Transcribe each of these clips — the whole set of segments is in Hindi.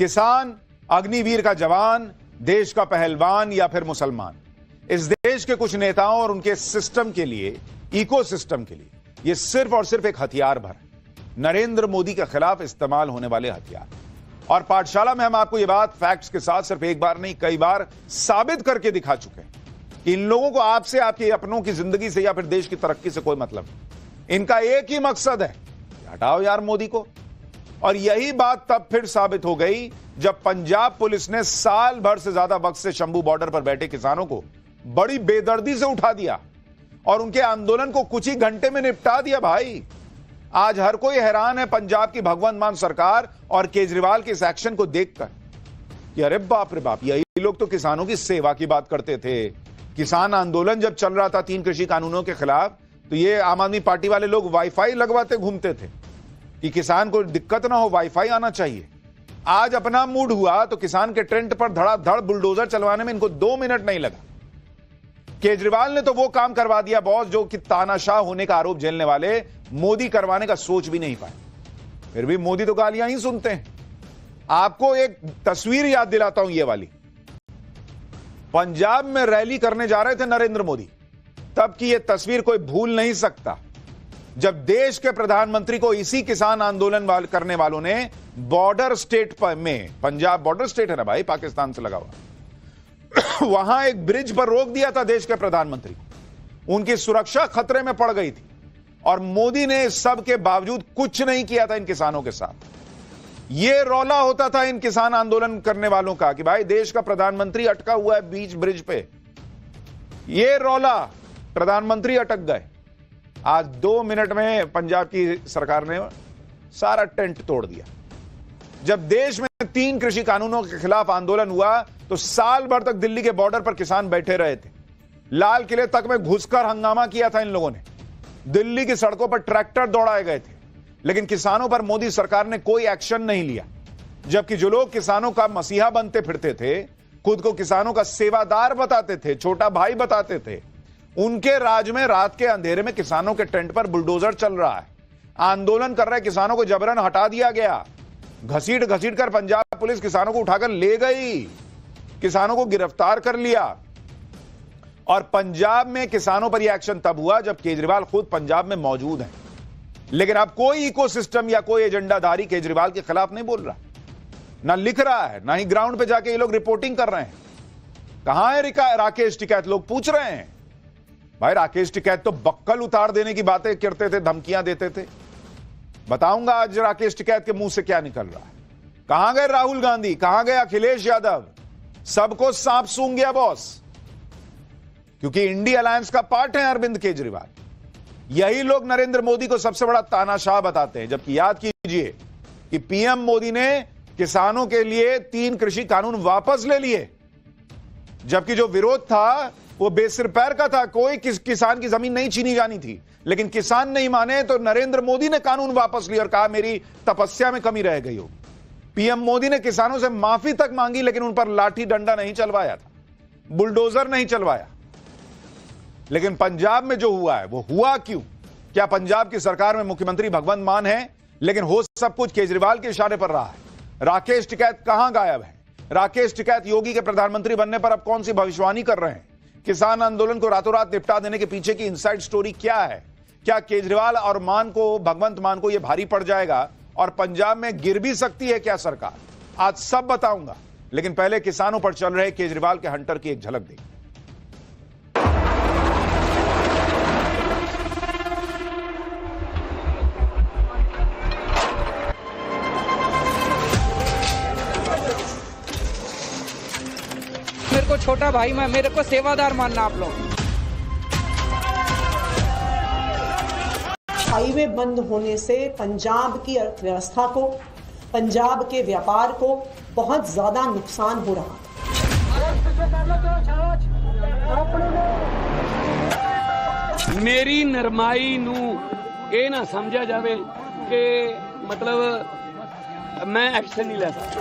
किसान, अग्निवीर का जवान, देश का पहलवान या फिर मुसलमान, इस देश के कुछ नेताओं और उनके सिस्टम के लिए, इकोसिस्टम के लिए, यह सिर्फ और सिर्फ एक हथियार भर है, नरेंद्र मोदी के खिलाफ इस्तेमाल होने वाले हथियार। और पाठशाला में हम आपको यह बात फैक्ट्स के साथ सिर्फ एक बार नहीं कई बार साबित करके दिखा चुके हैं कि इन लोगों को आपसे, आपके अपनों की जिंदगी से या फिर देश की तरक्की से कोई मतलब नहीं। इनका एक ही मकसद है, हटाओ यार मोदी को। और यही बात तब फिर साबित हो गई जब पंजाब पुलिस ने साल भर से ज्यादा वक्त से शंभू बॉर्डर पर बैठे किसानों को बड़ी बेदर्दी से उठा दिया और उनके आंदोलन को कुछ ही घंटे में निपटा दिया। भाई आज हर कोई हैरान है पंजाब की भगवंत मान सरकार और केजरीवाल के इस एक्शन को देखकर कि अरे बाप रे बाप, यही लोग तो किसानों की सेवा की बात करते थे। किसान आंदोलन जब चल रहा था 3 कृषि कानूनों के खिलाफ, तो ये आम आदमी पार्टी वाले लोग वाईफाई लगवाते घूमते थे कि किसान को दिक्कत ना हो, वाईफाई आना चाहिए। आज अपना मूड हुआ तो किसान के टेंट पर धड़ाधड़ बुलडोजर चलवाने में इनको 2 मिनट नहीं लगा। केजरीवाल ने तो वो काम करवा दिया बॉस जो कि तानाशाह होने का आरोप झेलने वाले मोदी करवाने का सोच भी नहीं पाए। फिर भी मोदी तो गालियां ही सुनते हैं। आपको एक तस्वीर याद दिलाता हूं, ये वाली। पंजाब में रैली करने जा रहे थे नरेंद्र मोदी, तब की यह तस्वीर कोई भूल नहीं सकता जब देश के प्रधानमंत्री को इसी किसान आंदोलन करने वालों ने बॉर्डर स्टेट पर में, पंजाब बॉर्डर स्टेट है ना भाई, पाकिस्तान से लगा हुआ, वहां एक ब्रिज पर रोक दिया था देश के प्रधानमंत्री को। उनकी सुरक्षा खतरे में पड़ गई थी और मोदी ने सब के बावजूद कुछ नहीं किया था इन किसानों के साथ। यह रौला होता था इन किसान आंदोलन करने वालों का कि भाई देश का प्रधानमंत्री अटका हुआ है बीच ब्रिज पे। यह रौला, प्रधानमंत्री अटक गए। आज 2 मिनट में पंजाब की सरकार ने सारा टेंट तोड़ दिया। जब देश में 3 कृषि कानूनों के खिलाफ आंदोलन हुआ तो साल भर तक दिल्ली के बॉर्डर पर किसान बैठे रहे थे। लाल किले तक में घुसकर हंगामा किया था इन लोगों ने। दिल्ली की सड़कों पर ट्रैक्टर दौड़ाए गए थे, लेकिन किसानों पर मोदी सरकार ने कोई एक्शन नहीं लिया। जबकि जो लोग किसानों का मसीहा बनते फिरते थे, खुद को किसानों का सेवादार बताते थे, छोटा भाई बताते थे, उनके राज में रात के अंधेरे में किसानों के टेंट पर बुलडोजर चल रहा है। आंदोलन कर रहे किसानों को जबरन हटा दिया गया। घसीट घसीट कर पंजाब पुलिस किसानों को उठाकर ले गई, किसानों को गिरफ्तार कर लिया। और पंजाब में किसानों पर यह एक्शन तब हुआ जब केजरीवाल खुद पंजाब में मौजूद हैं। लेकिन अब कोई इकोसिस्टम या कोई एजेंडाधारी केजरीवाल के खिलाफ नहीं बोल रहा, ना लिख रहा है, ना ही ग्राउंड पे जाके ये लोग रिपोर्टिंग कर रहे हैं। कहां है राकेश टिकैत, लोग पूछ रहे हैं। भाई राकेश टिकैत तो बक्कल उतार देने की बातें करते थे, धमकियां देते थे। बताऊंगा आज राकेश टिकैत के मुंह से क्या निकल रहा है। कहां गए राहुल गांधी, कहां गए अखिलेश यादव, सबको सांप सूंघ गया बॉस। क्योंकि इंडिया अलायंस का पार्ट है अरविंद केजरीवाल। यही लोग नरेंद्र मोदी को सबसे बड़ा तानाशाह बताते हैं, जबकि याद कीजिए कि पीएम मोदी ने किसानों के लिए 3 कृषि कानून वापस ले लिए, जबकि जो विरोध था वो बेसिर पैर का था। कोई किसान की जमीन नहीं छीनी जानी थी, लेकिन किसान नहीं माने तो नरेंद्र मोदी ने कानून वापस लिया और कहा मेरी तपस्या में कमी रह गई हो। पीएम मोदी ने किसानों से माफी तक मांगी, लेकिन उन पर लाठी डंडा नहीं चलवाया था, बुलडोजर नहीं चलवाया। लेकिन पंजाब में जो हुआ है वो हुआ क्यों? क्या पंजाब की सरकार में मुख्यमंत्री भगवंत मान है, लेकिन हो सब कुछ केजरीवाल के इशारे पर रहा है। राकेश टिकैत कहां गायब है? राकेश टिकैत योगी के प्रधानमंत्री बनने पर अब कौन सी भविष्यवाणी कर रहे हैं? किसान आंदोलन को रातों रात निपटा देने के पीछे की इनसाइड स्टोरी क्या है? क्या केजरीवाल और भगवंत मान को यह भारी पड़ जाएगा और पंजाब में गिर भी सकती है क्या सरकार? आज सब बताऊंगा, लेकिन पहले किसानों पर चल रहे केजरीवाल के हंटर की एक झलक देखिए। मेरे को छोटा भाई, मैं मेरे को सेवादार मानना आप लोग। हाईवे बंद होने से पंजाब की अर्थव्यवस्था को, पंजाब के व्यापार को बहुत ज्यादा नुकसान हो रहा है। मेरी नरमाई नू ये ना समझा जाए कि मतलब मैं एक्शन नहीं ले सकता।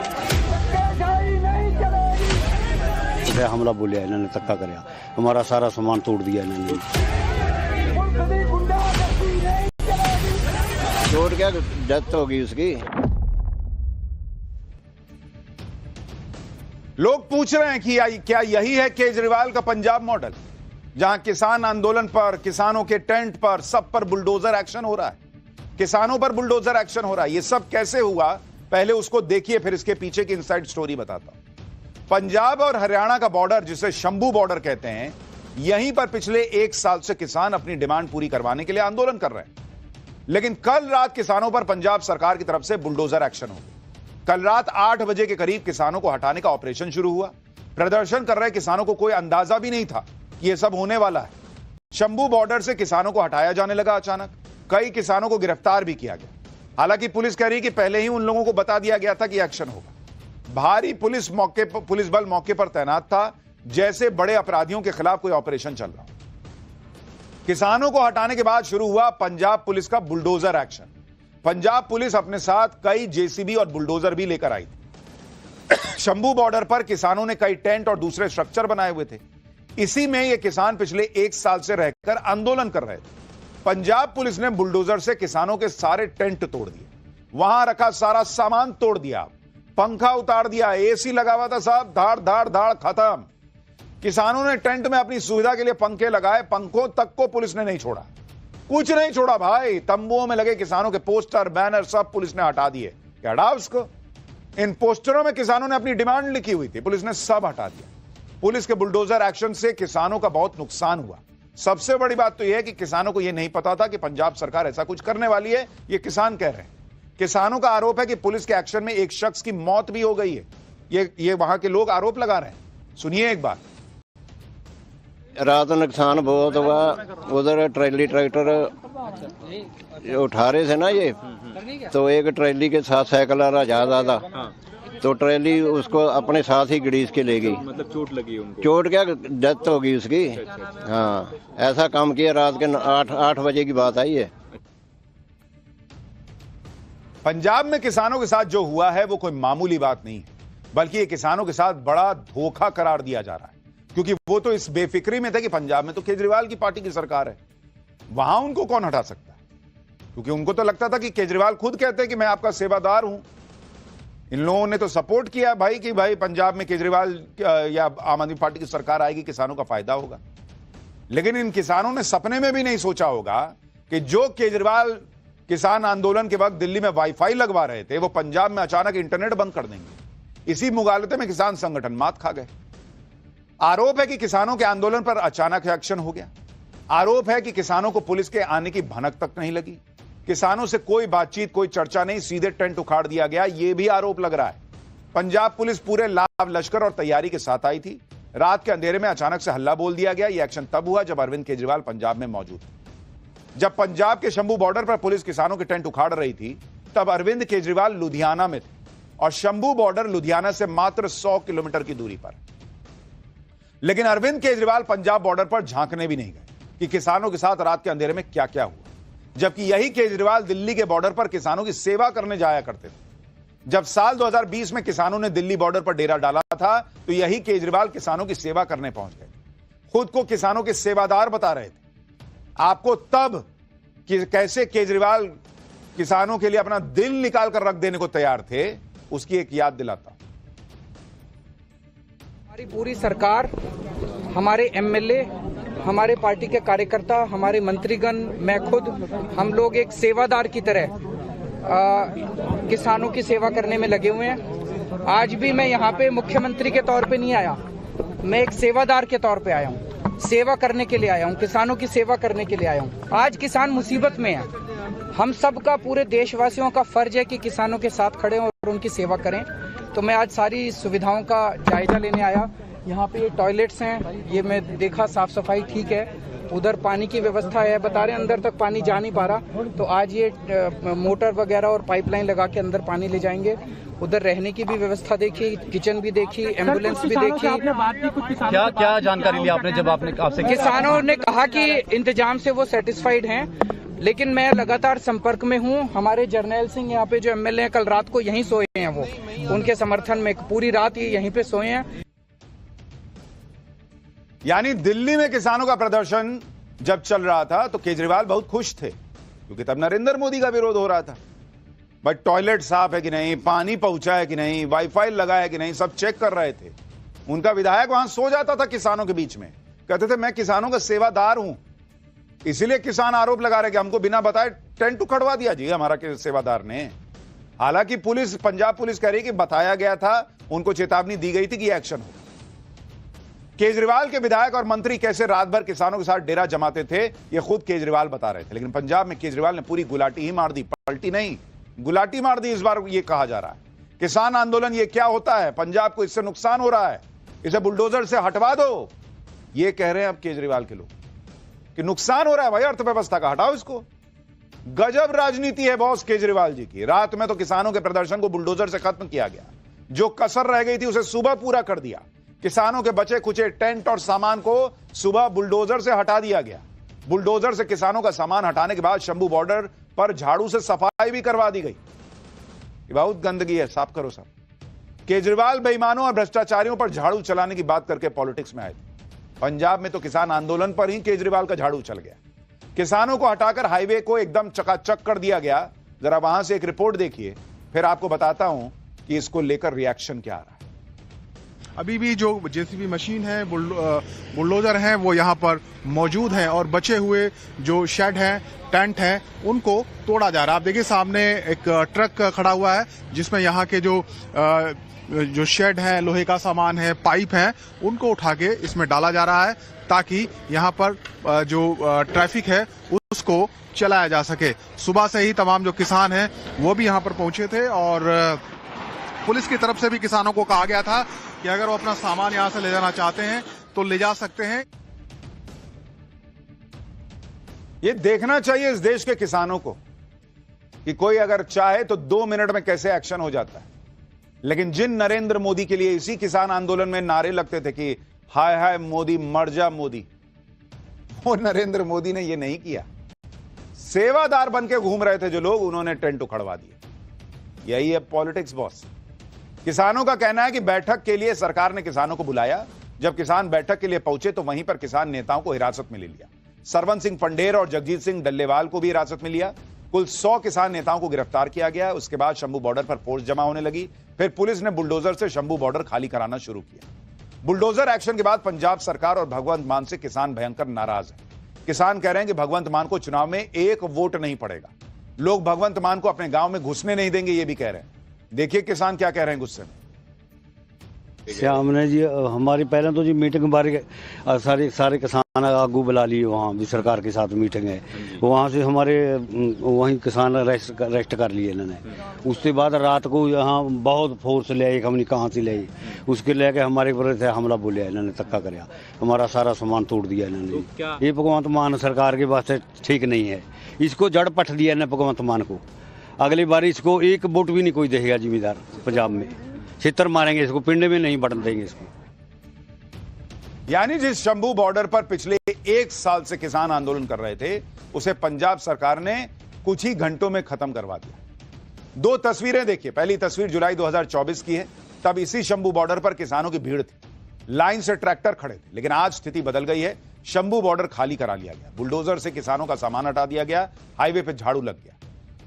हमला बोलिया, इन्होंने धक्का कराया, हमारा सारा सामान तोड़ दिया इन्होंने। चोट क्या, डेथ हो गई उसकी। लोग पूछ रहे हैं कि क्या यही है केजरीवाल का पंजाब मॉडल, जहां किसान आंदोलन पर, किसानों के टेंट पर, सब पर बुलडोजर एक्शन हो रहा है, किसानों पर बुलडोजर एक्शन हो रहा है। ये सब कैसे हुआ, पहले उसको देखिए, फिर इसके पीछे की इनसाइड स्टोरी बताता हूं। पंजाब और हरियाणा का बॉर्डर, जिसे शंभू बॉर्डर कहते हैं, यहीं पर पिछले 1 साल से किसान अपनी डिमांड पूरी करवाने के लिए आंदोलन कर रहे हैं। लेकिन कल रात किसानों पर पंजाब सरकार की तरफ से बुलडोजर एक्शन हो गया। कल रात 8 बजे के करीब किसानों को हटाने का ऑपरेशन शुरू हुआ। प्रदर्शन कर रहे किसानों को कोई अंदाजा भी नहीं था कि यह सब होने वाला है। शंभू बॉर्डर से किसानों को हटाया जाने लगा अचानक। कई किसानों को गिरफ्तार भी किया गया। हालांकि पुलिस कह रही कि पहले ही उन लोगों को बता दिया गया था कि एक्शन होगा। भारी पुलिस बल मौके पर तैनात था, जैसे बड़े अपराधियों के खिलाफ कोई ऑपरेशन चल रहा हो। किसानों को हटाने के बाद शुरू हुआ पंजाब पुलिस का बुलडोजर एक्शन। पंजाब पुलिस अपने साथ कई जेसीबी और बुलडोजर भी लेकर आई थी। शंभू बॉर्डर पर किसानों ने कई टेंट और दूसरे स्ट्रक्चर बनाए हुए थे। इसी में ये किसान पिछले 1 साल से रहकर आंदोलन कर रहे थे। पंजाब पुलिस ने बुलडोजर से किसानों के सारे टेंट तोड़ दिए, वहां रखा सारा सामान तोड़ दिया, पंखा उतार दिया, एसी लगा हुआ था साहब, धाड़ धाड़ धाड़ खत्म। किसानों ने टेंट में अपनी सुविधा के लिए पंखे लगाए, पंखों तक को पुलिस ने नहीं छोड़ा, कुछ नहीं छोड़ा भाई। तंबुओं में लगे किसानों के पोस्टर, बैनर सब पुलिस ने हटा दिए। क्या हटा उसको? इन पोस्टरों में किसानों ने अपनी डिमांड लिखी हुई थी, पुलिस ने सब हटा दिया। पुलिस के बुलडोजर एक्शन से किसानों का बहुत नुकसान हुआ। सबसे बड़ी बात तो यह है कि किसानों को यह नहीं पता था कि पंजाब सरकार ऐसा कुछ करने वाली है, ये किसान कह रहे हैं। किसानों का आरोप है कि पुलिस के एक्शन में एक शख्स की मौत भी हो गई है। ये वहां के लोग आरोप लगा रहे हैं। सुनिए एक बार। रात नुकसान बहुत हुआ। उधर ट्रैली ट्रैक्टर उठा रहे थे ना ये, तो एक ट्रैली के साथ साइकिल वाला जा रहा था, तो ट्रैली उसको अपने साथ ही घड़ीस के ले गई। मतलब चोट लगी उनको? चोट क्या, डेथ हो गई उसकी। हाँ, ऐसा काम किया। रात के 8 बजे की बात आई है। पंजाब में किसानों के साथ जो हुआ है वो कोई मामूली बात नहीं है, बल्कि ये किसानों के साथ बड़ा धोखा करार दिया जा रहा है। क्योंकि वो तो इस बेफिक्री में थे कि पंजाब में तो केजरीवाल की पार्टी की सरकार है, वहां उनको कौन हटा सकता है। क्योंकि उनको तो लगता था कि केजरीवाल खुद कहते हैं कि मैं आपका सेवादार हूं। इन लोगों ने तो सपोर्ट किया भाई कि भाई पंजाब में केजरीवाल या आम आदमी पार्टी की सरकार आएगी, किसानों का फायदा होगा। लेकिन इन किसानों ने सपने में भी नहीं सोचा होगा कि जो केजरीवाल किसान आंदोलन के वक्त दिल्ली में वाईफाई लगवा रहे थे, वो पंजाब में अचानक इंटरनेट बंद कर देंगे। इसी मुगालते में किसान संगठन मात खा गए। आरोप है कि किसानों के आंदोलन पर अचानक एक्शन हो गया। आरोप है कि किसानों को पुलिस के आने की भनक तक नहीं लगी। किसानों से कोई बातचीत, कोई चर्चा नहीं, सीधे टेंट उखाड़ दिया गया, यह भी आरोप लग रहा है। पंजाब पुलिस पूरे लाभ लश्कर और तैयारी के साथ आई थी। रात के अंधेरे में अचानक से हल्ला बोल दिया गया। यह एक्शन तब हुआ जब अरविंद केजरीवाल पंजाब में मौजूद थे। जब पंजाब के शंभू बॉर्डर पर पुलिस किसानों के टेंट उखाड़ रही थी, तब अरविंद केजरीवाल लुधियाना में थे और शंभू बॉर्डर लुधियाना से मात्र 100 किलोमीटर की दूरी पर। लेकिन अरविंद केजरीवाल पंजाब बॉर्डर पर झांकने भी नहीं गए कि किसानों के साथ रात के अंधेरे में क्या क्या हुआ, जबकि यही केजरीवाल दिल्ली के बॉर्डर पर किसानों की सेवा करने जाया करते थे। जब साल 2020 में किसानों ने दिल्ली बॉर्डर पर डेरा डाला था, तो यही केजरीवाल किसानों की सेवा करने पहुंच गए। खुद को किसानों के सेवादार बता रहे थे। आपको तब कि कैसे केजरीवाल किसानों के लिए अपना दिल निकाल कर रख देने को तैयार थे, उसकी एक याद दिलाता। हमारी पूरी सरकार, हमारे एमएलए, हमारे पार्टी के कार्यकर्ता, हमारे मंत्रीगण, मैं खुद, हम लोग एक सेवादार की तरह किसानों की सेवा करने में लगे हुए हैं। आज भी मैं यहाँ पे मुख्यमंत्री के तौर पे नहीं आया, मैं एक सेवादार के तौर पे आया हूँ। सेवा करने के लिए आया हूँ, किसानों की सेवा करने के लिए आया हूँ। आज किसान मुसीबत में है। हम सबका, पूरे देशवासियों का फर्ज है कि किसानों के साथ खड़े और उनकी सेवा करें। तो मैं आज सारी सुविधाओं का जायजा लेने आया। यहाँ पे ये टॉयलेट्स हैं, ये मैं देखा साफ सफाई ठीक है। उधर पानी की व्यवस्था है, बता रहे अंदर तक पानी जा नहीं पा रहा, तो आज ये मोटर वगैरह और पाइपलाइन लगा के अंदर पानी ले जाएंगे। उधर रहने की भी व्यवस्था देखी, किचन भी देखी, एम्बुलेंस भी देखी। क्या जानकारी ली आपने जब आपसे? किसानों ने कहा कि इंतजाम से वो सेटिस्फाइड हैं, लेकिन मैं लगातार संपर्क में हूं। हमारे जर्नैल सिंह यहाँ पे जो एमएलए हैं, कल रात को यहीं सोए हैं, वो उनके समर्थन में पूरी रात ये यहीं पे सोए हैं। यानी दिल्ली में किसानों का प्रदर्शन जब चल रहा था तो केजरीवाल बहुत खुश थे, क्योंकि तब नरेंद्र मोदी का विरोध हो रहा था। बट टॉयलेट साफ है कि नहीं, पानी पहुंचा है कि नहीं, वाईफाई लगा है कि नहीं, सब चेक कर रहे थे। उनका विधायक वहां सो जाता था किसानों के बीच में, कहते थे मैं किसानों का सेवादार हूं, इसीलिए किसान आरोप लगा रहे कि हमको बिना बताए टेंट उखड़वा दिया जी हमारा सेवादार ने। हालांकि पुलिस, पंजाब पुलिस कह रही कि बताया गया था, उनको चेतावनी दी गई थी कि एक्शन हो। केजरीवाल के विधायक और मंत्री कैसे रात भर किसानों के साथ डेरा जमाते थे, ये खुद केजरीवाल बता रहे थे। लेकिन पंजाब में केजरीवाल ने पूरी गुलाटी ही मार दी, पलटी नहीं, गुलाटी मार दी। इस बार ये कहा जा रहा है किसान आंदोलन ये क्या होता है, पंजाब को इससे नुकसान हो रहा है, इसे बुलडोजर से हटवा दो। ये कह रहे हैं अब केजरीवाल के लोग कि नुकसान हो रहा है भाई अर्थव्यवस्था का, हटाओ इसको। गजब राजनीति है बॉस केजरीवाल जी की। रात में तो किसानों के प्रदर्शन को बुलडोजर से खत्म किया गया, जो कसर रह गई थी उसे सुबह पूरा कर दिया। किसानों के बचे कुचे टेंट और सामान को सुबह बुलडोजर से हटा दिया गया। बुलडोजर से किसानों का सामान हटाने के बाद शंभू बॉर्डर पर झाड़ू से सफाई भी करवा दी गई। बहुत गंदगी है, साफ करो सब। केजरीवाल बेईमानों और भ्रष्टाचारियों पर झाड़ू चलाने की बात करके पॉलिटिक्स में आए थे। पंजाब में तो किसान आंदोलन पर ही केजरीवाल का झाड़ू चल गया। किसानों को हटाकर हाईवे को एकदम चकाचक कर दिया गया। जरा वहां से एक रिपोर्ट देखिए, फिर आपको बताता हूं कि इसको लेकर रिएक्शन क्या आ रहा है। अभी भी जो जेसीबी मशीन है, बुलडोजर हैं, वो यहाँ पर मौजूद हैं और बचे हुए जो शेड हैं, टेंट हैं, उनको तोड़ा जा रहा है। आप देखिए सामने एक ट्रक खड़ा हुआ है जिसमें यहाँ के जो शेड है, लोहे का सामान है, पाइप है, उनको उठा के इसमें डाला जा रहा है ताकि यहाँ पर जो ट्रैफिक है उसको चलाया जा सके। सुबह से ही तमाम जो किसान हैं वो भी यहाँ पर पहुंचे थे और पुलिस की तरफ से भी किसानों को कहा गया था कि अगर वो अपना सामान यहां से ले जाना चाहते हैं तो ले जा सकते हैं। ये देखना चाहिए इस देश के किसानों को कि कोई अगर चाहे तो 2 मिनट में कैसे एक्शन हो जाता है। लेकिन जिन नरेंद्र मोदी के लिए इसी किसान आंदोलन में नारे लगते थे कि हाय हाय मोदी, मर जा मोदी, वो नरेंद्र मोदी ने ये नहीं किया। सेवादार बन के घूम रहे थे जो लोग, उन्होंने टेंट उखड़वा दिए। यही है पॉलिटिक्स बॉस। किसानों का कहना है कि बैठक के लिए सरकार ने किसानों को बुलाया, जब किसान बैठक के लिए पहुंचे तो वहीं पर किसान नेताओं को हिरासत में ले लिया। सरवन सिंह पंडेर और जगजीत सिंह डल्लेवाल को भी हिरासत में लिया। कुल 100 किसान नेताओं को गिरफ्तार किया गया। उसके बाद शंभू बॉर्डर पर फोर्स जमा होने लगी। फिर पुलिस ने बुलडोजर से शंभू बॉर्डर खाली कराना शुरू किया। बुलडोजर एक्शन के बाद पंजाब सरकार और भगवंत मान से किसान भयंकर नाराज है। किसान कह रहे हैं कि भगवंत मान को चुनाव में एक वोट नहीं पड़ेगा। लोग भगवंत मान को अपने गांव में घुसने नहीं देंगे, ये भी कह रहे हैं। देखिए किसान क्या कह रहे हैं गुस्से में। हमने जी हमारी पहले तो जी मीटिंग बारे सारे किसान आगू बुला लिए, वहाँ भी सरकार के साथ मीटिंग है, वहाँ से हमारे वहीं किसान अरेस्ट कर लिए इन्होंने। उसके बाद रात को यहाँ बहुत फोर्स ले आई, हमने कहाँ से ले आई, उसके लेके हमारे ऊपर हमला बोलिया, इन्होंने धक्का कराया, हमारा सारा सामान तोड़ दिया इन्होंने। ये भगवंत मान सरकार के वास्ते ठीक नहीं है, इसको जड़ पट दिया इन्होंने भगवंत मान को। अगली बार इसको एक वोट भी नहीं कोई देगा जिम्मेदार पंजाब में, छितर मारेंगे इसको, पिंड में नहीं बढ़ने देंगे इसको। यानी जिस शंभू बॉर्डर पर पिछले 1 साल से किसान आंदोलन कर रहे थे, उसे पंजाब सरकार ने कुछ ही घंटों में खत्म करवा दिया। 2 तस्वीरें देखिए। पहली तस्वीर जुलाई 2024 की है। तब इसी शंभू बॉर्डर पर किसानों की भीड़ थी, लाइन से ट्रैक्टर खड़े थे। लेकिन आज स्थिति बदल गई है। शंभू बॉर्डर खाली करा लिया गया, बुलडोजर से किसानों का सामान हटा दिया गया, हाईवे पर झाड़ू लग गया।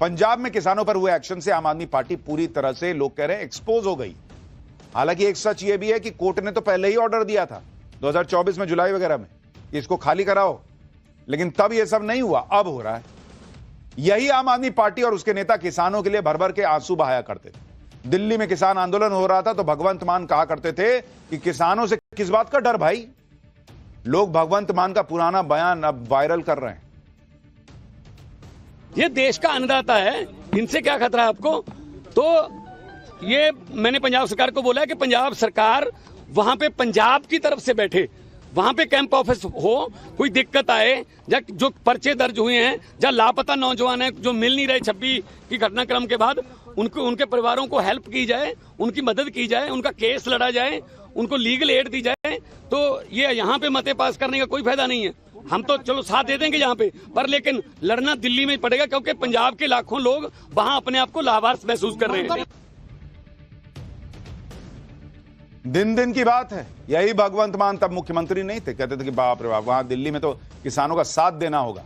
पंजाब में किसानों पर हुए एक्शन से आम आदमी पार्टी पूरी तरह से, लोग कह रहे हैं, एक्सपोज हो गई। हालांकि एक सच यह भी है कि कोर्ट ने तो पहले ही ऑर्डर दिया था 2024 में, जुलाई वगैरह में, इसको खाली कराओ, लेकिन तब यह सब नहीं हुआ, अब हो रहा है। यही आम आदमी पार्टी और उसके नेता किसानों के लिए भर भर के आंसू बहाया करते थे। दिल्ली में किसान आंदोलन हो रहा था तो भगवंत मान कहा करते थे कि किसानों से किस बात का डर भाई। लोग भगवंत मान का पुराना बयान अब वायरल कर रहे हैं। ये देश का अन्नदाता है, इनसे क्या खतरा है आपको? तो ये मैंने पंजाब सरकार को बोला है कि पंजाब सरकार वहां पे पंजाब की तरफ से बैठे, वहां पे कैंप ऑफिस हो, कोई दिक्कत आए, या जो पर्चे दर्ज हुए हैं, या लापता नौजवान हैं जो मिल नहीं रहे 26 की घटनाक्रम के बाद, उनके परिवारों को हेल्प की जाए, उनकी मदद की जाए, उनका केस लड़ा जाए, उनको लीगल एड दी जाए। तो ये यहाँ पे मते पास करने का कोई फायदा नहीं है। हम तो चलो साथ दे देंगे यहाँ पे, पर लेकिन लड़ना दिल्ली में पड़ेगा, क्योंकि पंजाब के लाखों लोग वहां अपने आप को लाभार्थ महसूस कर रहे हैं। दिन की बात है, यही भगवंत मान तब मुख्यमंत्री नहीं थे, कहते थे कि बाप रे बाप, वहां दिल्ली में तो किसानों का साथ देना होगा।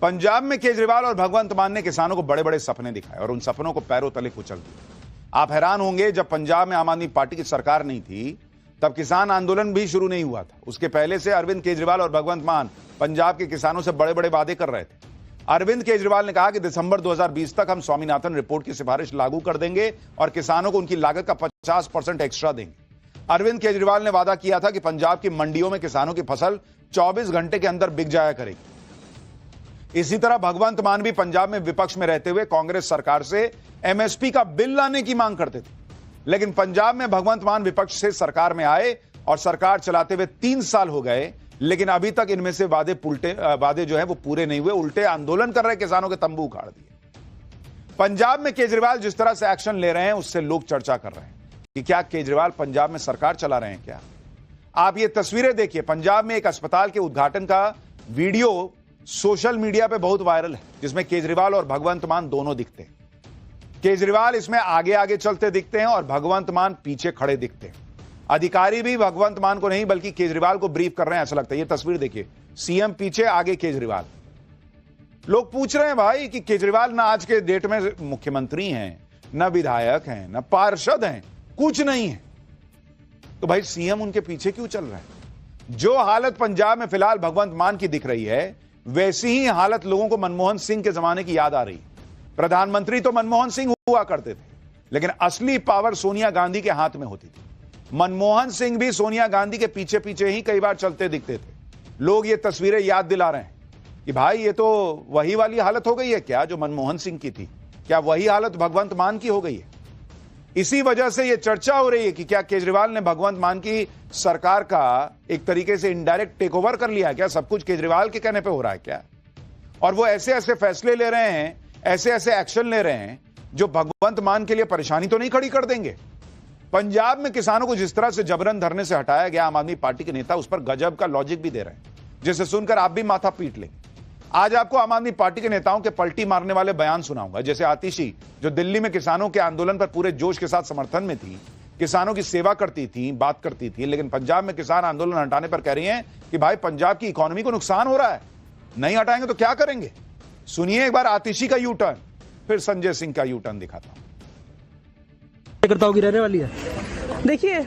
पंजाब में केजरीवाल और भगवंत मान ने किसानों को बड़े बड़े सपने दिखाए और उन सपनों को पैरों तले कुचल दिया। आप हैरान होंगे, जब पंजाब में आम आदमी पार्टी की सरकार नहीं थी तब किसान आंदोलन भी शुरू नहीं हुआ था। उसके पहले से अरविंद केजरीवाल और भगवंत मान पंजाब के किसानों से बड़े बड़े वादे कर रहे थे। अरविंद केजरीवाल ने कहा कि दिसंबर 2020 तक हम स्वामीनाथन रिपोर्ट की सिफारिश लागू कर देंगे और किसानों को उनकी लागत का 50% एक्स्ट्रा देंगे। अरविंद केजरीवाल ने वादा किया था कि पंजाब की मंडियों में किसानों की फसल 24 घंटे के अंदर बिक जाया करेगी। इसी तरह भगवंत मान भी पंजाब में विपक्ष में रहते हुए कांग्रेस सरकार से एमएसपी का बिल लाने की मांग करते थे, लेकिन पंजाब में भगवंत मान विपक्ष से सरकार में आए और सरकार चलाते हुए 3 साल हो गए, लेकिन अभी तक इनमें से वादे जो है वो पूरे नहीं हुए। उल्टे आंदोलन कर रहे किसानों के तंबू उखाड़ दिए। पंजाब में केजरीवाल जिस तरह से एक्शन ले रहे हैं उससे लोग चर्चा कर रहे हैं कि क्या केजरीवाल पंजाब में सरकार चला रहे हैं क्या। आप ये तस्वीरें देखिए, पंजाब में एक अस्पताल के उद्घाटन का वीडियो सोशल मीडिया पे बहुत वायरल है, जिसमें केजरीवाल और भगवंत मान दोनों दिखते हैं। केजरीवाल इसमें आगे आगे चलते दिखते हैं और भगवंत मान पीछे खड़े दिखते हैं। अधिकारी भी भगवंत मान को नहीं बल्कि केजरीवाल को ब्रीफ कर रहे हैं, ऐसा लगता है। ये तस्वीर देखिए, सीएम पीछे, आगे केजरीवाल। लोग पूछ रहे हैं भाई कि केजरीवाल ना आज के डेट में मुख्यमंत्री हैं, ना विधायक हैं, ना पार्षद हैं, कुछ नहीं है, तो भाई सीएम उनके पीछे क्यों चल रहा है। जो हालत पंजाब में फिलहाल भगवंत मान की दिख रही है, वैसी ही हालत लोगों को मनमोहन सिंह के जमाने की याद आ रही है। प्रधानमंत्री तो मनमोहन सिंह हुआ करते थे, लेकिन असली पावर सोनिया गांधी के हाथ में होती थी। मनमोहन सिंह भी सोनिया गांधी के पीछे पीछे ही कई बार चलते दिखते थे। लोग ये तस्वीरें याद दिला रहे हैं कि भाई ये तो वही वाली हालत हो गई है क्या जो मनमोहन सिंह की थी, क्या वही हालत भगवंत मान की हो गई है। इसी वजह से यह चर्चा हो रही है कि क्या केजरीवाल ने भगवंत मान की सरकार का एक तरीके से इनडायरेक्ट टेक ओवर कर लिया है क्या, सब कुछ केजरीवाल के कहने पे हो रहा है क्या। और वो ऐसे ऐसे फैसले ले रहे हैं, ऐसे ऐसे एक्शन ले रहे हैं जो भगवंत मान के लिए परेशानी तो नहीं खड़ी कर देंगे। पंजाब में किसानों को जिस तरह से जबरन धरने से हटाया गया, आम आदमी पार्टी के नेता उस पर गजब का लॉजिक भी दे रहे हैं, जिसे सुनकर आप भी माथा पीट लेंगे। आज आपको आम आदमी पार्टी के नेताओं के पलटी मारने वाले बयान सुनाऊंगा, जैसे आतिशी जो दिल्ली में किसानों के आंदोलन पर पूरे जोश के साथ समर्थन में थी, किसानों की सेवा करती थी, बात करती थी, लेकिन पंजाब में किसान आंदोलन हटाने पर कह रही हैं कि भाई पंजाब की इकोनॉमी को नुकसान हो रहा है, नहीं हटाएंगे तो क्या करेंगे। सुनिए एक बार आतिशी का यू टर्न, फिर संजय सिंह का यू टर्न दिखाता हूं। कार्यकर्ताओं की रहने वाली है। देखिए,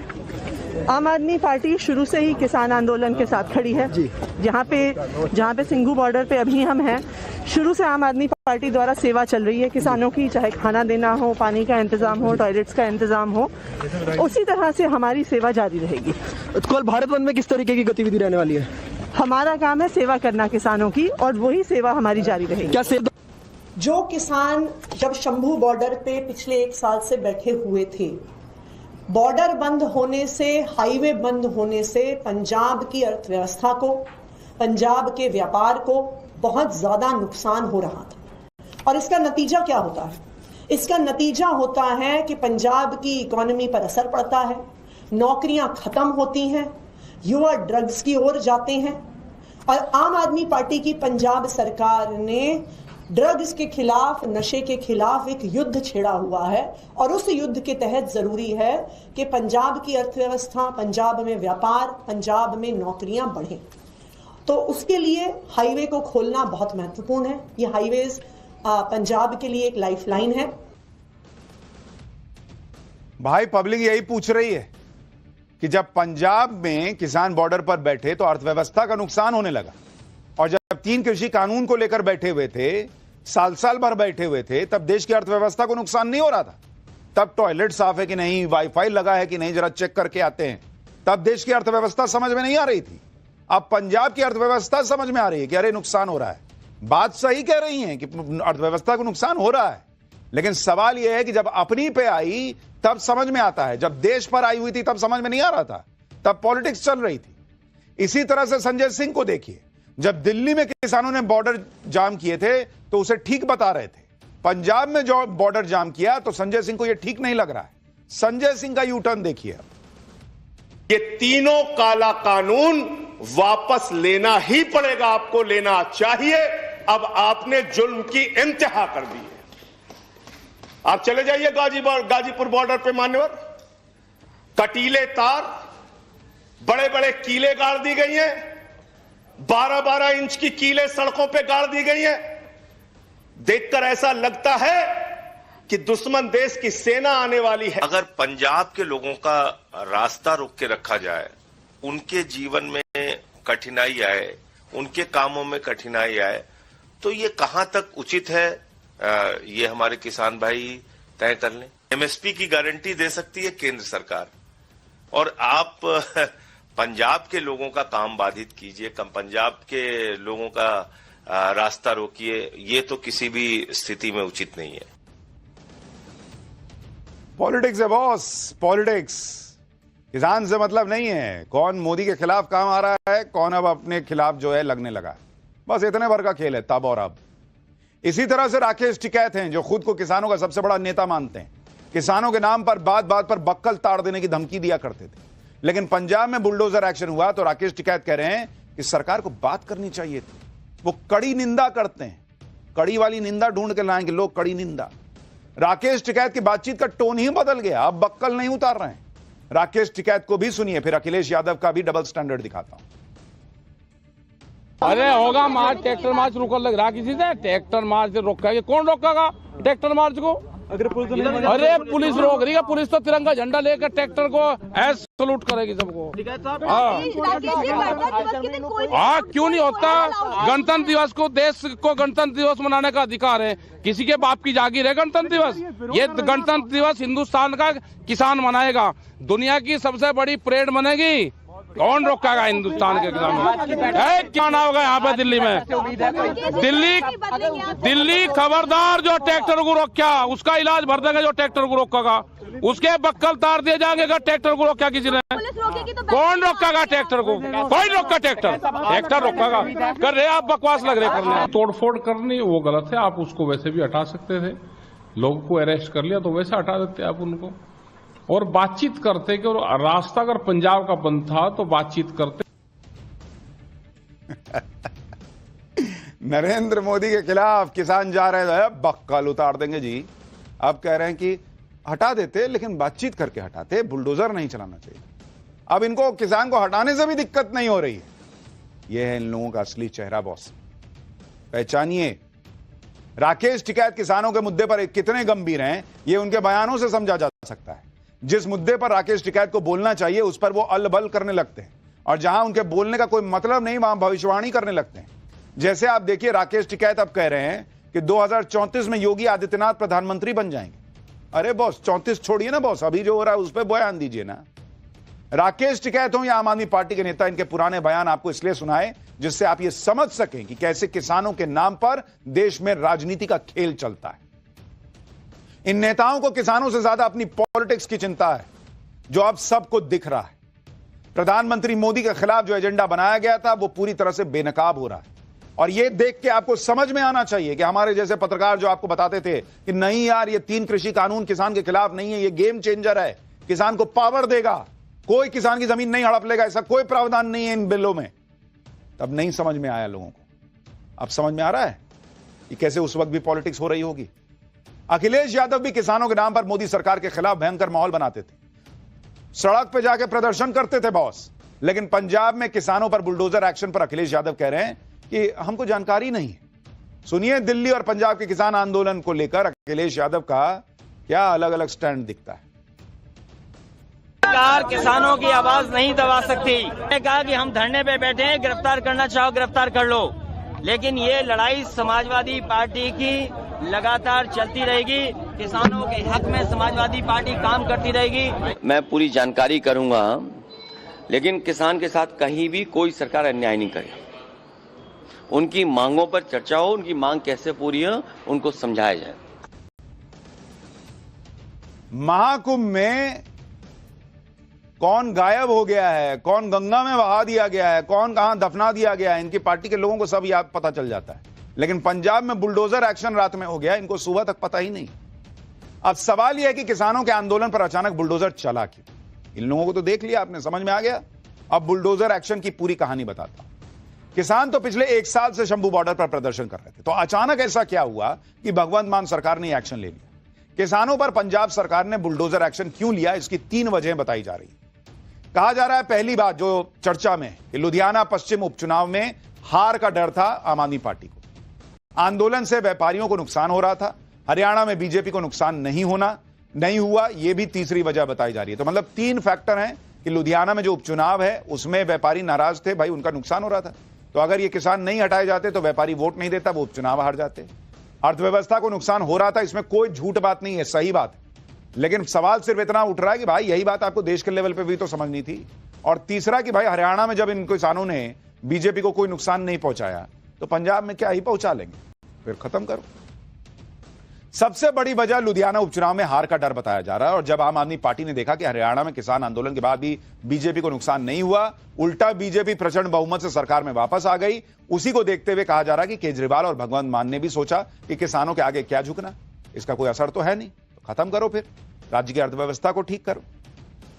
आम आदमी पार्टी शुरू से ही किसान आंदोलन के साथ खड़ी है। जहाँ पे सिंघू बॉर्डर पे अभी हम हैं, शुरू से आम आदमी पार्टी द्वारा सेवा चल रही है किसानों की, चाहे खाना देना हो, पानी का इंतजाम हो, टॉयलेट्स का इंतजाम हो, उसी तरह से हमारी सेवा जारी रहेगी। कल भारत बंद में किस तरीके की गतिविधि रहने वाली है? हमारा काम है सेवा करना किसानों की, और वही सेवा हमारी जारी रहेगी। क्या जो किसान जब शंभू बॉर्डर पे पिछले 1 साल से बैठे हुए थे, बॉर्डर बंद होने से, हाईवे बंद होने से पंजाब की अर्थव्यवस्था को, पंजाब के व्यापार को बहुत ज़्यादा नुकसान हो रहा था। और इसका नतीजा क्या होता है? इसका नतीजा होता है कि पंजाब की इकोनॉमी पर असर पड़ता है, नौकरियां खत्म होती हैं, युवा ड्रग्स की ओर जाते हैं। और आम आदमी पार्टी की पंजाब सरकार ने ड्रग्स के खिलाफ, नशे के खिलाफ एक युद्ध छेड़ा हुआ है, और उस युद्ध के तहत जरूरी है कि पंजाब की अर्थव्यवस्था, पंजाब में व्यापार, पंजाब में नौकरियां बढ़ें। तो उसके लिए हाईवे को खोलना बहुत महत्वपूर्ण है। ये हाईवेज पंजाब के लिए एक लाइफलाइन है। भाई पब्लिक यही पूछ रही है कि जब पंजाब में किसान बॉर्डर पर बैठे तो अर्थव्यवस्था का नुकसान होने लगा, और जब 3 कृषि कानून को लेकर बैठे हुए थे, साल भर बैठे हुए थे, तब देश की अर्थव्यवस्था को नुकसान नहीं हो रहा था। तब टॉयलेट साफ है कि नहीं, वाईफाई लगा है कि नहीं, जरा चेक करके आते हैं। तब देश की अर्थव्यवस्था समझ में नहीं आ रही थी। अब पंजाब की अर्थव्यवस्था समझ में आ रही है कि अरे नुकसान हो रहा है। बात सही कह रही हैं कि अर्थव्यवस्था को नुकसान हो रहा है, लेकिन सवाल यह है कि जब अपनी पे आई तब समझ में आता है, जब देश पर आई हुई थी तब समझ में नहीं आ रहा था, तब पॉलिटिक्स चल रही थी। इसी तरह से संजय सिंह को देखिए, जब दिल्ली में किसानों ने बॉर्डर जाम किए थे तो उसे ठीक बता रहे थे, पंजाब में जो बॉर्डर जाम किया तो संजय सिंह को यह ठीक नहीं लग रहा है। संजय सिंह का यू टर्न देखिए। ये तीनों काला कानून वापस लेना ही पड़ेगा, आपको लेना चाहिए। अब आपने जुल्म की इंतहा कर दी है। आप चले जाइए गाजीपुर बॉर्डर पे मान्यवर, कटीले तार, बड़े बड़े कीले गाड़ दी गई हैं, 12-12 इंच की कीले सड़कों पे गाड़ दी गई हैं। देखकर ऐसा लगता है कि दुश्मन देश की सेना आने वाली है। अगर पंजाब के लोगों का रास्ता रोक के रखा जाए, उनके जीवन में कठिनाई आए, उनके कामों में कठिनाई आए, तो ये कहां तक उचित है, ये हमारे किसान भाई तय कर लें। एमएसपी की गारंटी दे सकती है केंद्र सरकार, और आप पंजाब के लोगों का काम बाधित कीजिए, पंजाब के लोगों का रास्ता रोकिए, ये तो किसी भी स्थिति में उचित नहीं है। पॉलिटिक्स है बॉस, पॉलिटिक्स। किसान से मतलब नहीं है कौन मोदी के खिलाफ काम आ रहा है, कौन अब अपने खिलाफ जो है लगने लगा है। बस इतने भर का खेल है, तब और अब। इसी तरह से राकेश टिकैत हैं जो खुद को किसानों का सबसे बड़ा नेता मानते हैं। किसानों के नाम पर बात बात पर बक्कल ताड़ देने की धमकी दिया करते थे, लेकिन पंजाब में बुलडोजर एक्शन हुआ तो राकेश टिकैत कह रहे हैं कि सरकार को बात करनी चाहिए थी। वो कड़ी निंदा करते हैं, कड़ी वाली निंदा ढूंढ के लाएंगे लोग, कड़ी निंदा। राकेश टिकैत की बातचीत का टोन ही बदल गया, अब बक्कल नहीं उतार रहे हैं। राकेश टिकैत को भी सुनिए, फिर अखिलेश यादव का भी डबल स्टैंडर्ड दिखाता हूं। अरे होगा मार्च, ट्रैक्टर मार्च रुक लग रहा किसी से, ट्रैक्टर मार्च रोका, कौन रोकेगा ट्रैक्टर मार्च को? अरे पुलिस रोक रही है, पुलिस तो तिरंगा झंडा लेकर ट्रैक्टर को ऐसे सलूट करेगी सबको। हाँ, क्यों नहीं होता? गणतंत्र दिवस को, देश को गणतंत्र दिवस मनाने का अधिकार है, किसी के बाप की जागीर है गणतंत्र दिवस। ये गणतंत्र दिवस हिंदुस्तान का किसान मनाएगा, दुनिया की सबसे बड़ी परेड बनेगी, कौन रोकेगा हिंदुस्तान के किसानों? क्या ना होगा यहाँ पे दिल्ली में? दिल्ली खबरदार, जो ट्रैक्टर को रोका उसका इलाज भर देंगे, जो ट्रैक्टर को रोकेगा उसके बक्कल तार दिए जाएंगे। अगर ट्रैक्टर को रोका किसी ने, कौन रोकेगा ट्रैक्टर को? कोई रोका ट्रैक्टर रोकेगा? कर रहे आप बकवास लग रहे करने, तोड़फोड़ करनी वो गलत है। आप उसको वैसे भी हटा सकते थे, लोगों को अरेस्ट कर लिया तो वैसे हटा देते आप उनको, और बातचीत करते कि रास्ता अगर पंजाब का बंद था तो बातचीत करते। नरेंद्र मोदी के खिलाफ किसान जा रहे थे, बक्कल उतार देंगे जी। अब कह रहे हैं कि हटा देते, लेकिन बातचीत करके हटाते, बुलडोजर नहीं चलाना चाहिए। अब इनको किसान को हटाने से भी दिक्कत नहीं हो रही है। यह है इन लोगों का असली चेहरा बॉस, पहचानिए। राकेश टिकैत किसानों के मुद्दे पर कितने गंभीर हैं, यह उनके बयानों से समझा जा सकता है। जिस मुद्दे पर राकेश टिकैत को बोलना चाहिए उस पर वो अलबल करने लगते हैं, और जहां उनके बोलने का कोई मतलब नहीं वहां भविष्यवाणी करने लगते हैं। जैसे आप देखिए, राकेश टिकैत अब कह रहे हैं कि 2034 में योगी आदित्यनाथ प्रधानमंत्री बन जाएंगे। अरे बॉस, 34 छोड़िए ना बॉस, अभी जो हो रहा है उस पर बयान दीजिए ना। राकेश टिकैत हो या आम आदमी पार्टी के नेता, इनके पुराने बयान आपको इसलिए सुनाए जिससे आप ये समझ सकें कि कैसे किसानों के नाम पर देश में राजनीति का खेल चलता है। इन नेताओं को किसानों से ज्यादा अपनी पॉलिटिक्स की चिंता है, जो अब सबको दिख रहा है। प्रधानमंत्री मोदी के खिलाफ जो एजेंडा बनाया गया था वो पूरी तरह से बेनकाब हो रहा है, और यह देख के आपको समझ में आना चाहिए कि हमारे जैसे पत्रकार जो आपको बताते थे कि नहीं यार, ये 3 कृषि कानून किसान के खिलाफ नहीं है, ये गेम चेंजर है, किसान को पावर देगा, कोई किसान की जमीन नहीं हड़प लेगा, ऐसा कोई प्रावधान नहीं है इन बिलों में। तब नहीं समझ में आया लोगों को, अब समझ में आ रहा है कि कैसे उस वक्त भी पॉलिटिक्स हो रही होगी। अखिलेश यादव भी किसानों के नाम पर मोदी सरकार के खिलाफ भयंकर माहौल बनाते थे, सड़क पे जाके प्रदर्शन करते थे बॉस। लेकिन पंजाब में किसानों पर बुलडोजर एक्शन पर अखिलेश यादव कह रहे हैं कि हमको जानकारी नहीं है। सुनिए दिल्ली और पंजाब के किसान आंदोलन को लेकर अखिलेश यादव का क्या अलग अलग स्टैंड दिखता है। सरकार किसानों की आवाज नहीं दबा सकती। मैंने कहा कि हम धरने पे बैठे हैं, गिरफ्तार करना चाहो गिरफ्तार कर लो, लेकिन ये लड़ाई समाजवादी पार्टी की लगातार चलती रहेगी। किसानों के हक में समाजवादी पार्टी काम करती रहेगी। मैं पूरी जानकारी करूंगा, लेकिन किसान के साथ कहीं भी कोई सरकार अन्याय नहीं करे। उनकी मांगों पर चर्चा हो, उनकी मांग कैसे पूरी हो उनको समझाया जाए। महाकुंभ में कौन गायब हो गया है, कौन गंगा में बहा दिया गया है, कौन कहां दफना दिया गया है, इनकी पार्टी के लोगों को सब याद पता चल जाता है। लेकिन पंजाब में बुलडोजर एक्शन रात में हो गया, इनको सुबह तक पता ही नहीं। अब सवाल यह है कि किसानों के आंदोलन पर अचानक बुलडोजर चला क्यों? इन लोगों को तो देख लिया आपने, समझ में आ गया। अब बुलडोजर एक्शन की पूरी कहानी बताता हूं। किसान तो पिछले 1 साल से शंभू बॉर्डर पर प्रदर्शन कर रहे थे, तो अचानक ऐसा क्या हुआ कि भगवंत मान सरकार ने एक्शन ले लिया। किसानों पर पंजाब सरकार ने बुलडोजर एक्शन क्यों लिया, इसकी 3 वजह बताई जा रही है। कहा जा रहा है पहली बात जो चर्चा में कि लुधियाना पश्चिम उपचुनाव में हार का डर था आम आदमी पार्टी को। आंदोलन से व्यापारियों को नुकसान हो रहा था, हरियाणा में बीजेपी को नुकसान नहीं हुआ, यह भी तीसरी वजह बताई जा रही है। तो मतलब 3 फैक्टर हैं कि लुधियाना में जो उपचुनाव है उसमें व्यापारी नाराज थे, भाई उनका नुकसान हो रहा था। तो अगर ये किसान नहीं हटाए जाते तो व्यापारी वोट नहीं देता, वो उपचुनाव हार जाते। अर्थव्यवस्था को नुकसान हो रहा था, इसमें कोई झूठ बात नहीं है, सही बात है। लेकिन सवाल सिर्फ इतना उठ रहा है कि भाई यही बात आपको देश के लेवल पे भी तो समझनी थी। और तीसरा कि भाई हरियाणा में जब इन किसानों ने बीजेपी को कोई नुकसान नहीं पहुंचाया तो पंजाब में क्या ही पहुंचा लेंगे, फिर खत्म करो। सबसे बड़ी वजह लुधियाना उपचुनाव में हार का डर बताया जा रहा है। और जब आम आदमी पार्टी ने देखा कि हरियाणा में किसान आंदोलन के बाद भी बीजेपी को नुकसान नहीं हुआ, उल्टा बीजेपी प्रचंड बहुमत से सरकार में वापस आ गई, उसी को देखते हुए कहा जा रहा है कि केजरीवाल और भगवंत मान ने भी सोचा कि किसानों के आगे क्या झुकना, इसका कोई असर तो है नहीं, तो खत्म करो, फिर राज्य की अर्थव्यवस्था को ठीक करो।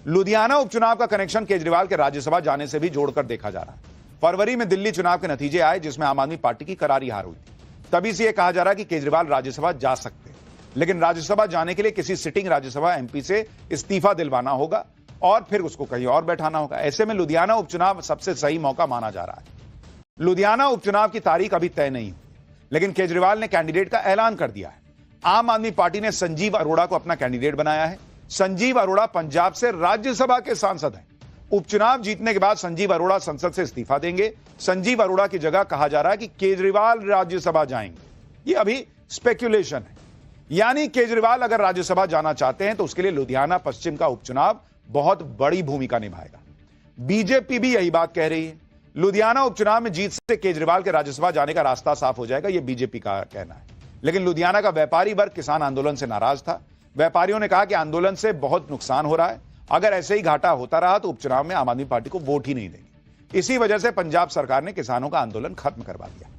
लुधियाना उपचुनाव का कनेक्शन केजरीवाल के राज्यसभा जाने से भी जोड़कर देखा जा रहा है। फरवरी में दिल्ली चुनाव के नतीजे आए जिसमें आम आदमी पार्टी की करारी हार हुई थी। तभी से यह कहा जा रहा है कि केजरीवाल राज्यसभा जा सकते हैं, लेकिन राज्यसभा जाने के लिए किसी सिटिंग राज्यसभा एमपी से इस्तीफा दिलवाना होगा और फिर उसको कहीं और बैठाना होगा। ऐसे में लुधियाना उपचुनाव सबसे सही मौका माना जा रहा है। लुधियाना उपचुनाव की तारीख अभी तय नहीं हुई, लेकिन केजरीवाल ने कैंडिडेट का ऐलान कर दिया है। आम आदमी पार्टी ने संजीव अरोड़ा को अपना कैंडिडेट बनाया है। संजीव अरोड़ा पंजाब से राज्यसभा के सांसद हैं। उपचुनाव जीतने के बाद संजीव अरोड़ा संसद से इस्तीफा देंगे। संजीव अरोड़ा की जगह कहा जा रहा है कि केजरीवाल राज्यसभा जाएंगे। ये अभी स्पेक्युलेशन है, यानी केजरीवाल अगर राज्यसभा जाना चाहते हैं तो उसके लिए लुधियाना पश्चिम का उपचुनाव बहुत बड़ी भूमिका निभाएगा। बीजेपी भी यही बात कह रही है। लुधियाना उपचुनाव में जीत से केजरीवाल के राज्यसभा जाने का रास्ता साफ हो जाएगा, यह बीजेपी का कहना है। लेकिन लुधियाना का व्यापारी वर्ग किसान आंदोलन से नाराज था। व्यापारियों ने कहा कि आंदोलन से बहुत नुकसान हो रहा है, अगर ऐसे ही घाटा होता रहा तो उपचुनाव में आम आदमी पार्टी को वोट ही नहीं देंगे। इसी वजह से पंजाब सरकार ने किसानों का आंदोलन खत्म करवा दिया।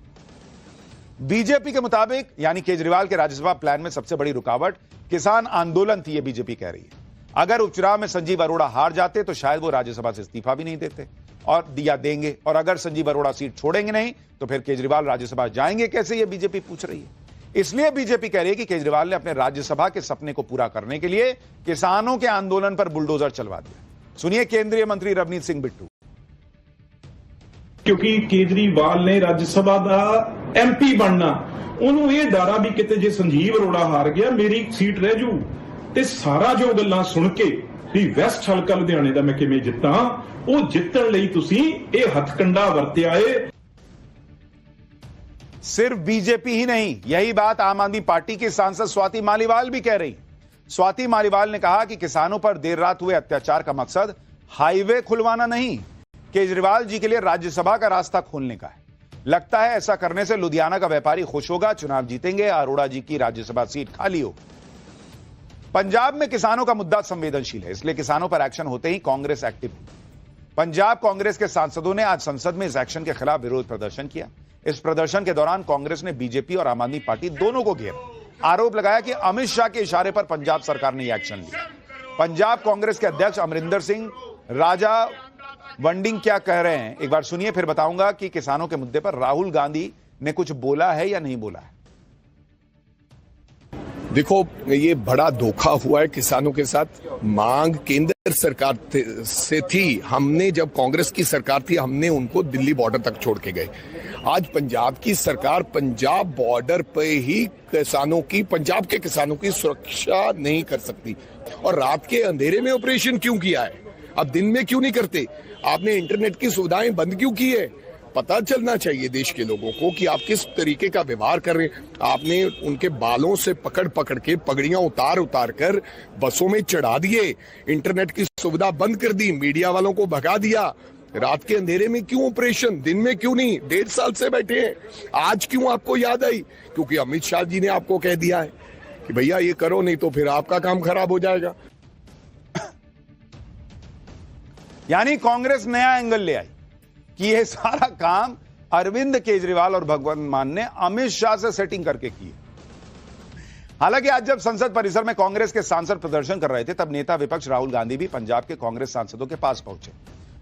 बीजेपी के मुताबिक यानी केजरीवाल के राज्यसभा प्लान में सबसे बड़ी रुकावट किसान आंदोलन थी, यह बीजेपी कह रही है। अगर उपचुनाव में संजीव अरोड़ा हार जाते तो शायद वो राज्यसभा से इस्तीफा भी नहीं देते और दिया देंगे, और अगर संजीव अरोड़ा सीट छोड़ेंगे नहीं तो फिर केजरीवाल राज्यसभा जाएंगे कैसे, यह बीजेपी पूछ रही है। इसलिए बीजेपी कह रही है कि केजरीवाल ने अपने राज्यसभा के सपने को पूरा करने के लिए किसानों के आंदोलन पर बुलडोजर चलवा दिया। सुनिए केंद्रीय मंत्री रवनीत सिंह बिट्टू। क्योंकि केजरीवाल ने राज्यसभा का एमपी बनना, ਉਹਨੂੰ ਇਹ ਡਾਰਾ ਵੀ ਕਿਤੇ ਜੇ ਸੰਜੀਵ ਅਰੋੜਾ ਹਾਰ ਗਿਆ ਮੇਰੀ ਸੀਟ ਰਹਿ ਜੂ, ਤੇ ਸਾਰਾ ਜੋ ਗੱਲਾਂ ਸੁਣ ਕੇ ਵੀ ਵੈਸਟ ਹਲਕਾ ਲੁਧਿਆਣੇ ਦਾ ਮੈਂ ਕਿਵੇਂ ਜਿੱਤਾਂ, ਉਹ ਜਿੱਤਣ ਲਈ ਤੁਸੀਂ ਇਹ ਹੱਥਕੰਡਾ ਵਰਤਿਆ ਏ। सिर्फ बीजेपी ही नहीं, यही बात आम आदमी पार्टी की सांसद स्वाति मालीवाल भी कह रही। स्वाति मालीवाल ने कहा कि किसानों पर देर रात हुए अत्याचार का मकसद हाईवे खुलवाना नहीं, केजरीवाल जी के लिए राज्यसभा का रास्ता खोलने का है। लगता है ऐसा करने से लुधियाना का व्यापारी खुश होगा, चुनाव जीतेंगे, अरोड़ा जी की राज्यसभा सीट खाली होगी। पंजाब में किसानों का मुद्दा संवेदनशील है, इसलिए किसानों पर एक्शन होते ही कांग्रेस एक्टिव हुई। पंजाब कांग्रेस के सांसदों ने आज संसद में इस एक्शन के खिलाफ विरोध प्रदर्शन किया। इस प्रदर्शन के दौरान कांग्रेस ने बीजेपी और आम आदमी पार्टी दोनों को घेरा। आरोप लगाया कि अमित शाह के इशारे पर पंजाब सरकार ने यह एक्शन लिया। पंजाब कांग्रेस के अध्यक्ष अमरिंदर सिंह राजा वंडिंग क्या कह रहे हैं, एक बार सुनिए, फिर बताऊंगा कि किसानों के मुद्दे पर राहुल गांधी ने कुछ बोला है या नहीं बोला है। देखो, ये बड़ा धोखा हुआ है किसानों के साथ। मांग केंद्र सरकार से थी, हमने जब कांग्रेस की सरकार थी हमने उनको दिल्ली बॉर्डर तक छोड़ के गए। आज पंजाब की सरकार पंजाब बॉर्डर पे ही किसानों की, पंजाब के किसानों की सुरक्षा नहीं कर सकती। और रात के अंधेरे में ऑपरेशन क्यों किया है, अब दिन में क्यों नहीं करते? आपने इंटरनेट की सुविधाएं बंद क्यों की है? पता चलना चाहिए देश के लोगों को कि आप किस तरीके का व्यवहार कर रहे हैं। आपने उनके बालों से पकड़ पकड़ के पगड़ियां उतार उतार कर बसों में चढ़ा दिए, इंटरनेट की सुविधा बंद कर दी, मीडिया वालों को भगा दिया। रात के अंधेरे में क्यों ऑपरेशन, दिन में क्यों नहीं? 1.5 साल से बैठे हैं, आज क्यों आपको याद आई? क्योंकि अमित शाह जी ने आपको कह दिया है कि भैया ये करो, नहीं तो फिर आपका काम खराब हो जाएगा। यानी कांग्रेस नया एंगल ले आई कि यह सारा काम अरविंद केजरीवाल और भगवंत मान ने अमित शाह से सेटिंग करके की। हालांकि आज जब संसद परिसर में कांग्रेस के सांसद प्रदर्शन कर रहे थे तब नेता विपक्ष राहुल गांधी भी पंजाब के कांग्रेस सांसदों के पास पहुंचे।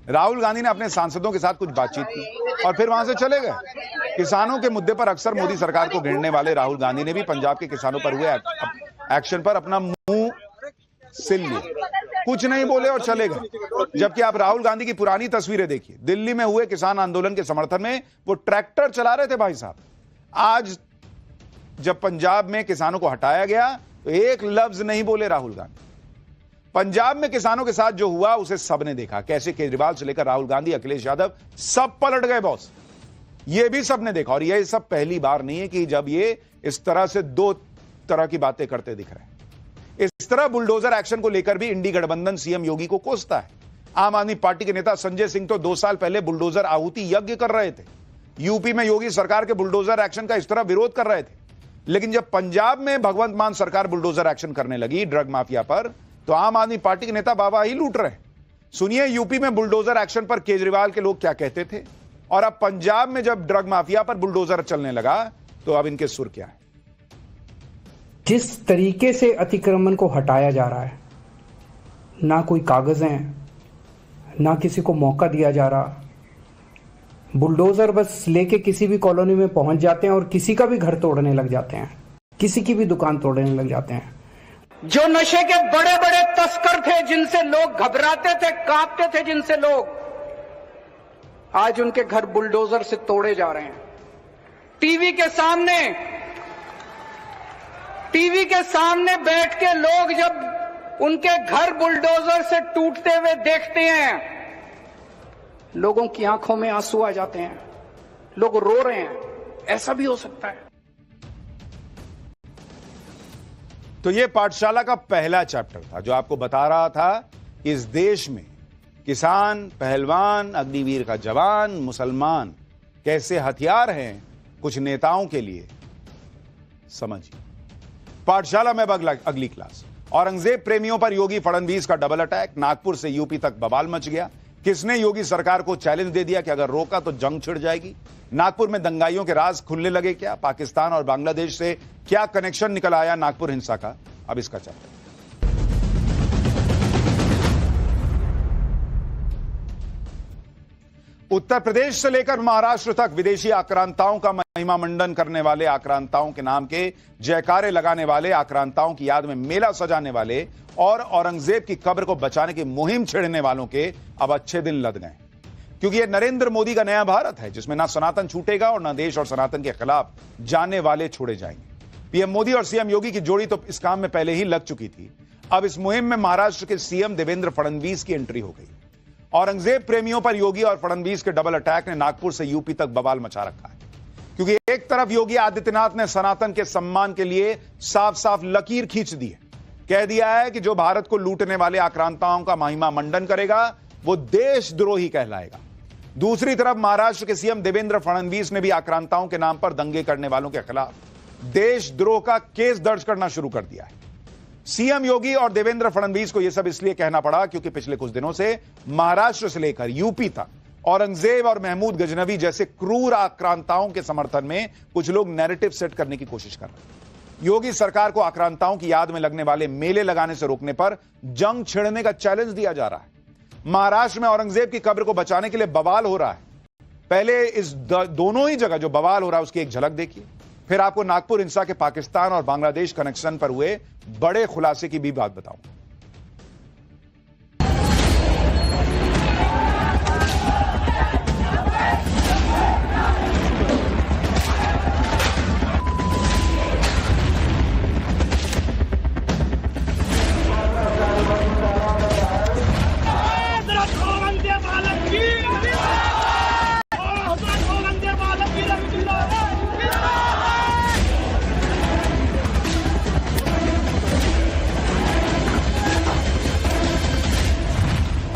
राहुल गांधी ने अपने सांसदों के साथ कुछ बातचीत की और फिर वहां से चले गए। किसानों के मुद्दे पर अक्सर मोदी सरकार को घेरने वाले राहुल गांधी ने भी पंजाब के किसानों पर हुए एक्शन पर अपना मुंह सिल लिया, कुछ नहीं बोले और चले गए। जबकि आप राहुल गांधी की पुरानी तस्वीरें देखिए, दिल्ली में हुए किसान आंदोलन के समर्थन में वो ट्रैक्टर चला रहे थे भाई साहब। आज जब पंजाब में किसानों को हटाया गया तो एक लफ्ज नहीं बोले राहुल गांधी। पंजाब में किसानों के साथ जो हुआ उसे सबने देखा, कैसे केजरीवाल से लेकर राहुल गांधी, अखिलेश यादव सब पलट गए बॉस। ये भी सबने देखा। और ये सब पहली बार नहीं है कि जब ये इस तरह से दो तरह की बातें करते दिख रहे हैं। इस तरह बुलडोजर एक्शन को लेकर भी इंडी गठबंधन सीएम योगी को कोसता है। आम आदमी पार्टी के नेता संजय सिंह तो 2 साल पहले बुलडोजर आहुति यज्ञ कर रहे थे। यूपी में योगी सरकार के बुलडोजर एक्शन का इस तरह विरोध कर रहे थे। लेकिन जब पंजाब में भगवंत मान सरकार बुलडोजर एक्शन करने लगी ड्रग माफिया पर, तो आम आदमी पार्टी के नेता बाबा ही लूट रहे। सुनिए यूपी में बुलडोजर एक्शन पर केजरीवाल के लोग क्या कहते थे, और अब पंजाब में जब ड्रग माफिया पर बुलडोजर चलने लगा तो अब इनके सुर क्या है। जिस तरीके से अतिक्रमण को हटाया जा रहा है, ना कोई कागज हैं, ना किसी को मौका दिया जा रहा। बुलडोजर बस लेके किसी भी कॉलोनी में पहुंच जाते हैं और किसी का भी घर तोड़ने लग जाते हैं, किसी की भी दुकान तोड़ने लग जाते हैं। जो नशे के बड़े बड़े तस्कर थे, जिनसे लोग घबराते थे, कांपते थे, जिनसे लोग, आज उनके घर बुलडोजर से तोड़े जा रहे हैं। टीवी के सामने बैठ के लोग जब उनके घर बुलडोजर से टूटते हुए देखते हैं, लोगों की आंखों में आंसू आ जाते हैं, लोग रो रहे हैं। ऐसा भी हो सकता है। तो यह पाठशाला का पहला चैप्टर था जो आपको बता रहा था कि इस देश में किसान, पहलवान, अग्निवीर का जवान, मुसलमान कैसे हथियार हैं कुछ नेताओं के लिए। समझिए पाठशाला में अगली क्लास। औरंगजेब प्रेमियों पर योगी फडणवीस का डबल अटैक, नागपुर से यूपी तक बवाल मच गया। किसने योगी सरकार को चैलेंज दे दिया कि अगर रोका तो जंग छिड़ जाएगी। नागपुर में दंगाइयों के राज खुलने लगे क्या। पाकिस्तान और बांग्लादेश से क्या कनेक्शन निकल आया नागपुर हिंसा का, अब इसका चैप्टर। उत्तर प्रदेश से लेकर महाराष्ट्र तक विदेशी आक्रांताओं का महिमा मंडन करने वाले, आक्रांताओं के नाम के जयकारे लगाने वाले, आक्रांताओं की याद में मेला सजाने वाले और औरंगजेब की कब्र को बचाने की मुहिम छेड़ने वालों के अब अच्छे दिन लद गए। क्योंकि यह नरेंद्र मोदी का नया भारत है जिसमें ना सनातन छूटेगा और ना देश और सनातन के खिलाफ जाने वाले छोड़े जाएंगे। पीएम मोदी और सीएम योगी की जोड़ी तो इस काम में पहले ही लग चुकी थी। अब इस मुहिम में महाराष्ट्र के सीएम देवेंद्र फडणवीस की एंट्री हो गई। औरंगजेब प्रेमियों पर योगी और फडणवीस के डबल अटैक ने नागपुर से यूपी तक बवाल मचा रखा है। क्योंकि एक तरफ योगी आदित्यनाथ ने सनातन के सम्मान के लिए साफ साफ लकीर खींच दी है, कह दिया है कि जो भारत को लूटने वाले आक्रांताओं का महिमा मंडन करेगा वो देशद्रोही कहलाएगा। दूसरी तरफ महाराष्ट्र के सीएम देवेंद्र फडणवीस ने भी आक्रांताओं के नाम पर दंगे करने वालों के खिलाफ देशद्रोह का केस दर्ज करना शुरू कर दिया है। सीएम योगी और देवेंद्र फडणवीस को यह सब इसलिए कहना पड़ा क्योंकि पिछले कुछ दिनों से महाराष्ट्र से लेकर यूपी तक औरंगजेब और महमूद गजनवी जैसे क्रूर आक्रांताओं के समर्थन में कुछ लोग नैरेटिव सेट करने की कोशिश कर रहे हैं। योगी सरकार को आक्रांताओं की याद में लगने वाले मेले लगाने से रोकने पर जंग छेड़ने का चैलेंज दिया जा रहा है। महाराष्ट्र में औरंगजेब की कब्र को बचाने के लिए बवाल हो रहा है। पहले इस दोनों ही जगह जो बवाल हो रहा है उसकी एक झलक देखिए, फिर आपको नागपुर हिंसा के पाकिस्तान और बांग्लादेश कनेक्शन पर हुए बड़े खुलासे की भी बात बताऊंगा।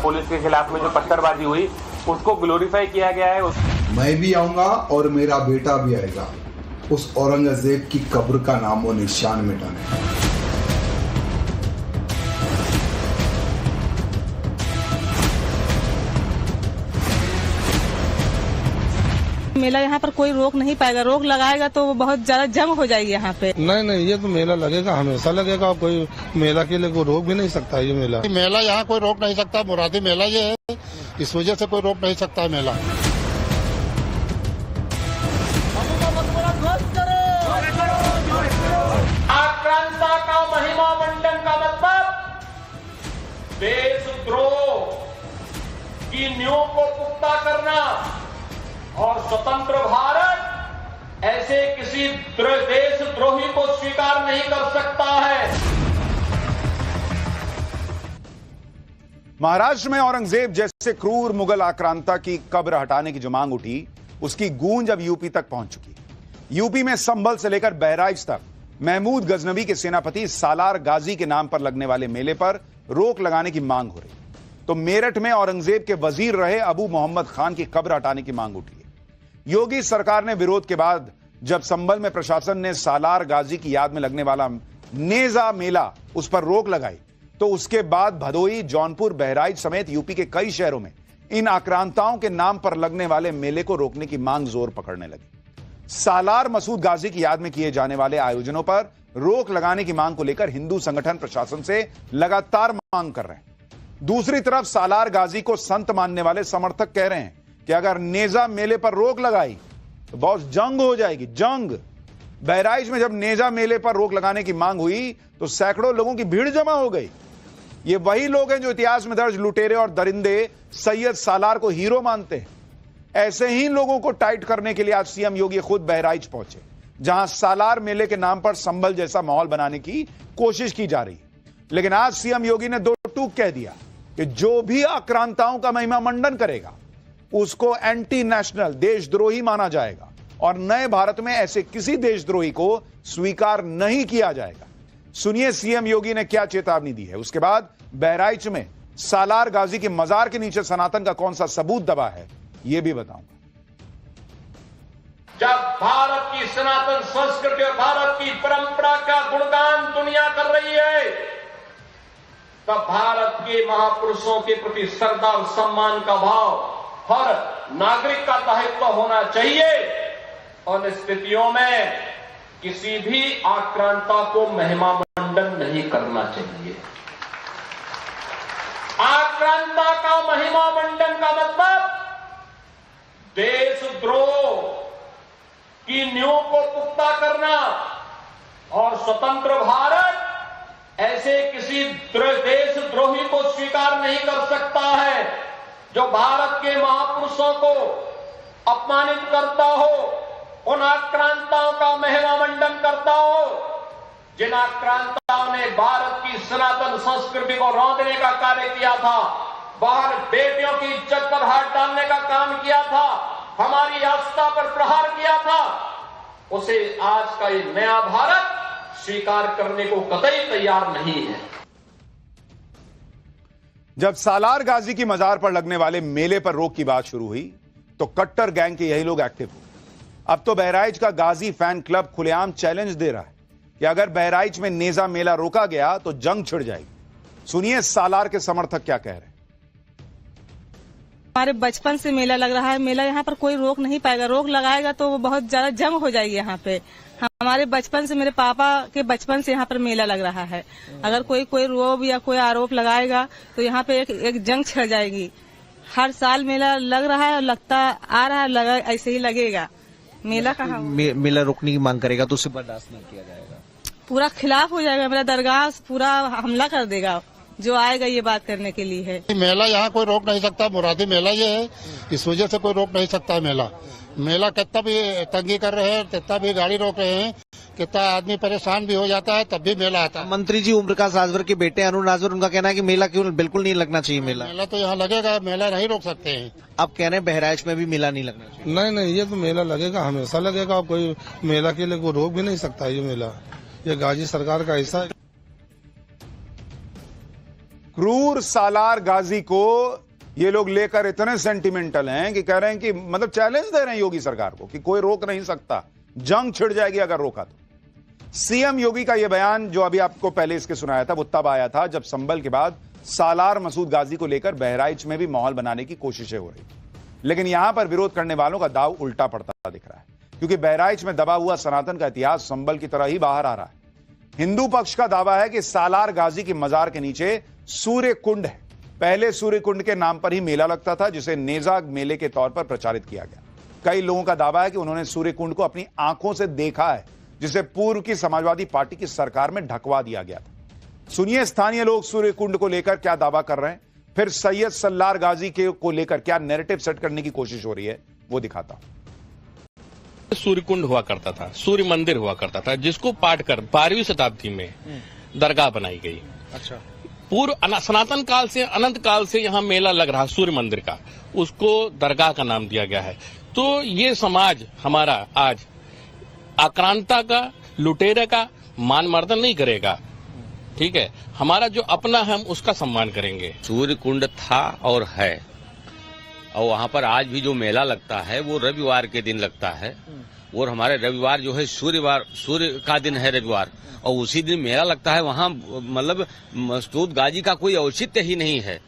पुलिस के खिलाफ में जो पत्थरबाजी हुई उसको ग्लोरीफाई किया गया है। मैं भी आऊंगा और मेरा बेटा भी आएगा उस औरंगजेब की कब्र का नामो निशान मिटाने। मेला यहाँ पर कोई रोक नहीं पाएगा, रोक लगाएगा तो बहुत ज्यादा जंग हो जाएगी यहाँ पे। नहीं, ये तो मेला लगेगा, हमेशा लगेगा। कोई मेला के लिए कोई रोक भी नहीं सकता। ये मेला यहाँ कोई रोक नहीं सकता। मुरादी मेला ये है, इस वजह से कोई रोक नहीं सकता है मेला। आक्रांता का महिमा मंडन का मतलब देशद्रोह की नींव को पुख्ता करना और स्वतंत्र भारत ऐसे किसी देशद्रोही को स्वीकार नहीं कर सकता है। महाराष्ट्र में औरंगजेब जैसे क्रूर मुगल आक्रांता की कब्र हटाने की जो मांग उठी, उसकी गूंज अब यूपी तक पहुंच चुकी है। यूपी में संभल से लेकर बहराइच तक महमूद गजनवी के सेनापति सालार गाजी के नाम पर लगने वाले मेले पर रोक लगाने की मांग हो रही। तो मेरठ में औरंगजेब के वजीर रहे अबू मोहम्मद खान की कब्र हटाने की मांग उठी है। योगी सरकार ने विरोध के बाद जब संभल में प्रशासन ने सालार गाजी की याद में लगने वाला नेजा मेला उस पर रोक लगाई, तो उसके बाद भदोही, जौनपुर, बहराइच समेत यूपी के कई शहरों में इन आक्रांताओं के नाम पर लगने वाले मेले को रोकने की मांग जोर पकड़ने लगी। सालार मसूद गाजी की याद में किए जाने वाले आयोजनों पर रोक लगाने की मांग को लेकर हिंदू संगठन प्रशासन से लगातार मांग कर रहे हैं। दूसरी तरफ सालार गाजी को संत मानने वाले समर्थक कह रहे हैं कि अगर नेजा मेले पर रोक लगाई तो बहुत जंग हो जाएगी, जंग। बहराइच में जब नेजा मेले पर रोक लगाने की मांग हुई तो सैकड़ों लोगों की भीड़ जमा हो गई। ये वही लोग हैं जो इतिहास में दर्ज लुटेरे और दरिंदे सैयद सालार को हीरो मानते हैं। ऐसे ही लोगों को टाइट करने के लिए आज सीएम योगी खुद बहराइच पहुंचे, जहां सालार मेले के नाम पर संभल जैसा माहौल बनाने की कोशिश की जा रही है। लेकिन आज सीएम योगी ने दो टूक कह दिया कि जो भी आक्रांताओं का महिमा मंडन करेगा उसको एंटी नेशनल, देशद्रोही माना जाएगा और नए भारत में ऐसे किसी देशद्रोही को स्वीकार नहीं किया जाएगा। सुनिए सीएम योगी ने क्या चेतावनी दी है। उसके बाद बहराइच में सालार गाजी के मजार के नीचे सनातन का कौन सा सबूत दबा है, यह भी बताऊंगा। जब भारत की सनातन संस्कृति और भारत की परंपरा का गुणगान दुनिया कर रही है, तब भारत के महापुरुषों के प्रति श्रद्धा और सम्मान का भाव हर नागरिक का दायित्व होना चाहिए और इन स्थितियों में किसी भी आक्रांता को महिमा मंडन नहीं करना चाहिए। आक्रांता का महिमा मंडन का मतलब देशद्रोह की नींव को पुख्ता करना और स्वतंत्र भारत ऐसे किसी देशद्रोही को स्वीकार नहीं कर सकता है जो भारत के महापुरुषों को अपमानित करता हो, उन आक्रांताओं का महिमा मंडन करता हो जिन आक्रांताओं ने भारत की सनातन संस्कृति को रौंदने का कार्य किया था, बाहर बेटियों की इज्जत पर हाथ डालने का काम किया था, हमारी आस्था पर प्रहार किया था, उसे आज का ये नया भारत स्वीकार करने को कतई तैयार नहीं है। जब सालार गाजी की मजार पर लगने वाले मेले पर रोक की बात शुरू हुई तो कट्टर गैंग के यही लोग एक्टिव हुए। अब तो बहराइच का गाजी फैन क्लब खुलेआम चैलेंज दे रहा है कि अगर बहराइच में नेजा मेला रोका गया तो जंग छिड़ जाएगी। सुनिए सालार के समर्थक क्या कह रहे हैं। हमारे बचपन से मेला लग रहा है, मेला यहाँ पर कोई रोक नहीं पाएगा, रोक लगाएगा तो बहुत ज्यादा जंग हो जाएगी यहाँ पे। हमारे बचपन से, मेरे पापा के बचपन से यहाँ पर मेला लग रहा है। अगर कोई रोब या कोई आरोप लगाएगा तो यहाँ पे एक जंग छिड़ जाएगी। हर साल मेला लग रहा है और लगता आ रहा है, लगा ऐसे ही लगेगा। मेला कहाँ मेला रोकने की मांग करेगा तो उसे बर्दाश्त नहीं किया जाएगा, पूरा खिलाफ हो जाएगा। मेरा दरगाह पूरा हमला कर देगा जो आएगा ये बात करने के लिए है। मेला यहाँ कोई रोक नहीं सकता, मुरादी मेला ये है, इस वजह से कोई रोक नहीं सकता है। मेला कितना भी तंगी कर रहे हैं, कितना भी गाड़ी रोक रहे हैं, कितना आदमी परेशान भी हो जाता है, तब भी मेला आता है। मंत्री जी ओमप्रकाश राजभर के बेटे अरुण राजभर, उनका कहना है कि मेला क्यों बिल्कुल नहीं लगना चाहिए। मेला तो यहाँ लगेगा, मेला नहीं रोक सकते हैं। आप कह रहे हैं बहराइच में भी मेला नहीं लगना चाहिए। नहीं, ये तो मेला लगेगा, हमेशा लगेगा। कोई मेला के लिए कोई रोक भी नहीं सकता। ये मेला ये गाजी सरकार का हिस्सा है। क्रूर सालार गाजी को ये लोग लेकर इतने सेंटिमेंटल हैं कि कह रहे हैं कि मतलब चैलेंज दे रहे हैं योगी सरकार को कि कोई रोक नहीं सकता, जंग छिड़ जाएगी अगर रोका तो। सीएम योगी का यह बयान जो अभी आपको पहले इसके सुनाया था वो तब आया था जब संभल के बाद सालार मसूद गाजी को लेकर बहराइच में भी माहौल बनाने की कोशिशें हो रही। लेकिन यहां पर विरोध करने वालों का दाव उल्टा पड़ता दिख रहा है, क्योंकि बहराइच में दबा हुआ सनातन का इतिहास संभल की तरह ही बाहर आ रहा है। हिंदू पक्ष का दावा है कि सालार गाजी की मजार के नीचे सूर्य कुंड है। पहले सूर्य कुंड के नाम पर ही मेला लगता था, जिसे नेजा मेले के तौर पर प्रचारित किया गया। कई लोगों का दावा है कि उन्होंने सूर्य कुंड को अपनी आंखों से देखा है, जिसे पूर्व की समाजवादी पार्टी की सरकार में ढकवा दिया गया था। सुनिए स्थानीय लोग सूर्य कुंड को लेकर क्या दावा कर रहे हैं, फिर सैयद सल्लार गाजी को लेकर क्या नैरेटिव सेट करने की कोशिश हो रही है वो दिखाता हूं। सूर्य कुंड हुआ करता था, सूर्य मंदिर हुआ करता था, जिसको पाट कर 12वीं शताब्दी में दरगाह बनाई गई। अच्छा, पूर्व सनातन काल से अनंत काल से यहाँ मेला लग रहा सूर्य मंदिर का, उसको दरगाह का नाम दिया गया है। तो ये समाज हमारा आज आक्रांता का, लुटेरे का मान मर्दन नहीं करेगा, ठीक है। हमारा जो अपना है हम उसका सम्मान करेंगे। सूर्य कुंड था और है, और वहाँ पर आज भी जो मेला लगता है वो रविवार के दिन लगता है, और हमारे रविवार जो है सूर्य का दिन है रविवार, और उसी दिन मेला लगता है। वहाँ मतलब मस्तूद गाजी का कोई औचित्य ही नहीं है।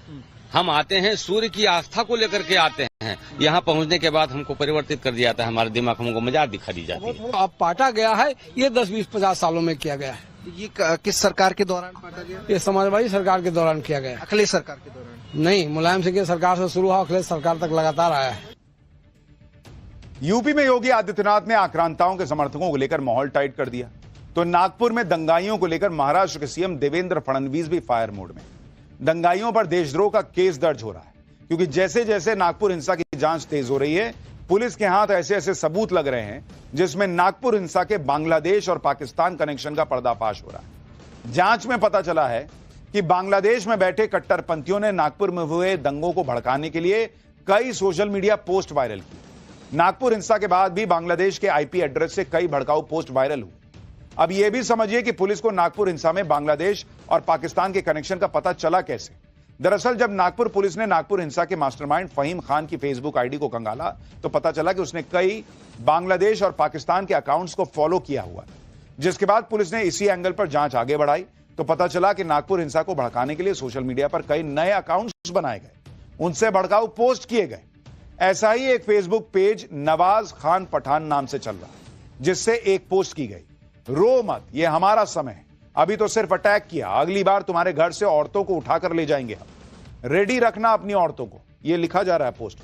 हम आते हैं सूर्य की आस्था को लेकर के आते हैं। यहाँ पहुँचने के बाद हमको परिवर्तित कर दिया जाता है, हमारे दिमाग हमको मजाक दिखा दी जाती है। अब पाटा गया है, ये 10, 20, 50 सालों में किया गया है। ये किस सरकार के दौरान पाटा गया? ये समाजवादी सरकार के दौरान किया गया। अखिलेश सरकार के दौरान नहीं, मुलायम सिंह की सरकार से शुरू हुआ, अखिलेश सरकार तक लगातार आया है। यूपी में योगी आदित्यनाथ ने आक्रांताओं के समर्थकों को लेकर माहौल टाइट कर दिया, तो नागपुर में दंगाइयों को लेकर महाराष्ट्र के सीएम देवेंद्र फडणवीस भी फायर मोड में। दंगाइयों पर देशद्रोह का केस दर्ज हो रहा है, क्योंकि जैसे जैसे नागपुर हिंसा की जांच तेज हो रही है, पुलिस के हाथ ऐसे ऐसे सबूत लग रहे हैं जिसमें नागपुर हिंसा के बांग्लादेश और पाकिस्तान कनेक्शन का पर्दाफाश हो रहा है। जांच में पता चला है कि बांग्लादेश में बैठे कट्टरपंथियों ने नागपुर में हुए दंगों को भड़काने के लिए कई सोशल मीडिया पोस्ट वायरल की। नागपुर हिंसा के बाद भी बांग्लादेश के आईपी एड्रेस से कई भड़काऊ पोस्ट वायरल हुए। अब यह भी समझिए कि पुलिस को नागपुर हिंसा में बांग्लादेश और पाकिस्तान के कनेक्शन का पता चला कैसे। दरअसल जब नागपुर पुलिस ने नागपुर हिंसा के मास्टरमाइंड फहीम खान की फेसबुक आईडी को खंगाला, तो पता चला कि उसने कई बांग्लादेश और पाकिस्तान के अकाउंट्स को फॉलो किया हुआ। जिसके बाद पुलिस ने इसी एंगल पर जांच आगे बढ़ाई, तो पता चला कि नागपुर हिंसा को भड़काने के लिए सोशल मीडिया पर कई नए अकाउंट्स बनाए गए, उनसे भड़काऊ पोस्ट किए गए। ऐसा ही एक फेसबुक पेज नवाज खान पठान नाम से चल रहा, जिससे एक पोस्ट की गई, रो मत, ये हमारा समय है, अभी तो सिर्फ अटैक किया, अगली बार तुम्हारे घर से औरतों को उठाकर ले जाएंगे हम, रेडी रखना अपनी औरतों को, यह लिखा जा रहा है पोस्ट।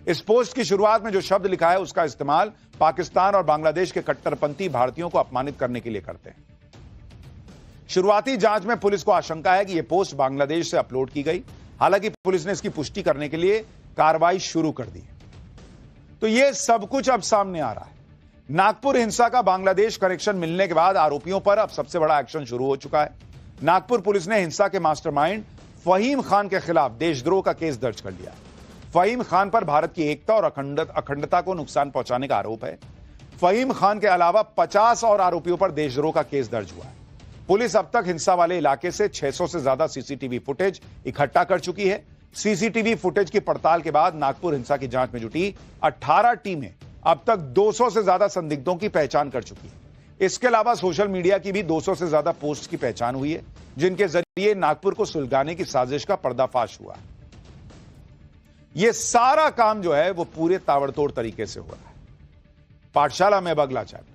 इस पोस्ट की शुरुआत में जो शब्द लिखा है उसका इस्तेमाल पाकिस्तान और बांग्लादेश के कट्टरपंथी भारतीयों को अपमानित करने के लिए करते हैं। शुरुआती जांच में पुलिस को आशंका है कि यह पोस्ट बांग्लादेश से अपलोड की गई, हालांकि पुलिस ने इसकी पुष्टि करने के लिए कार्रवाई शुरू कर दी। तो यह सब कुछ अब सामने आ रहा है। नागपुर हिंसा का बांग्लादेश कनेक्शन मिलने के बाद आरोपियों पर अब सबसे बड़ा एक्शन शुरू हो चुका है। नागपुर पुलिस ने हिंसा के मास्टरमाइंड फहीम खान के खिलाफ देशद्रोह का केस दर्ज कर लिया। फहीम खान पर भारत की एकता और अखंडता को नुकसान पहुंचाने का आरोप है। फहीम खान के अलावा 50 और आरोपियों पर देशद्रोह का केस दर्ज हुआ है। पुलिस अब तक हिंसा वाले इलाके से 600 से ज्यादा सीसीटीवी फुटेज इकट्ठा कर चुकी है। सीसीटीवी फुटेज की पड़ताल के बाद नागपुर हिंसा की जांच में जुटी 18 टीमें अब तक 200 से ज्यादा संदिग्धों की पहचान कर चुकी है। इसके अलावा सोशल मीडिया की भी 200 से ज्यादा पोस्ट की पहचान हुई है, जिनके जरिए नागपुर को सुलगाने की साजिश का पर्दाफाश हुआ। यह सारा काम जो है वो पूरे ताबड़तोड़ तरीके से हो रहा है। पाठशाला में अगला चैप्टर,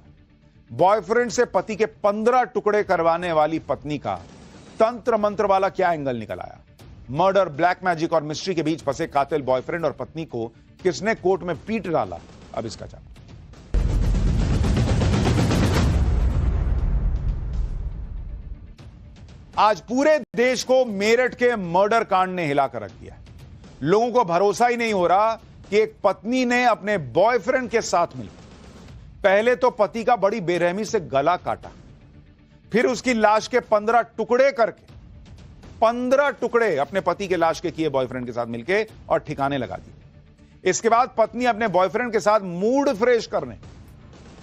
बॉयफ्रेंड से पति के 15 टुकड़े करवाने वाली पत्नी का तंत्र मंत्र वाला क्या एंगल निकल आया। मर्डर, ब्लैक मैजिक और मिस्ट्री के बीच फंसे कातिल बॉयफ्रेंड और पत्नी को किसने कोर्ट में पीट डाला, अब इसका चैप्टर। आज पूरे देश को मेरठ के मर्डर कांड ने हिलाकर रख दिया। लोगों को भरोसा ही नहीं हो रहा कि एक पत्नी ने अपने बॉयफ्रेंड के साथ मिलकर पहले तो पति का बड़ी बेरहमी से गला काटा, फिर उसकी लाश के 15 टुकड़े करके 15 टुकड़े अपने पति के लाश के किए बॉयफ्रेंड के साथ मिलकर और ठिकाने लगा दिए। इसके बाद पत्नी अपने बॉयफ्रेंड के साथ मूड फ्रेश करने,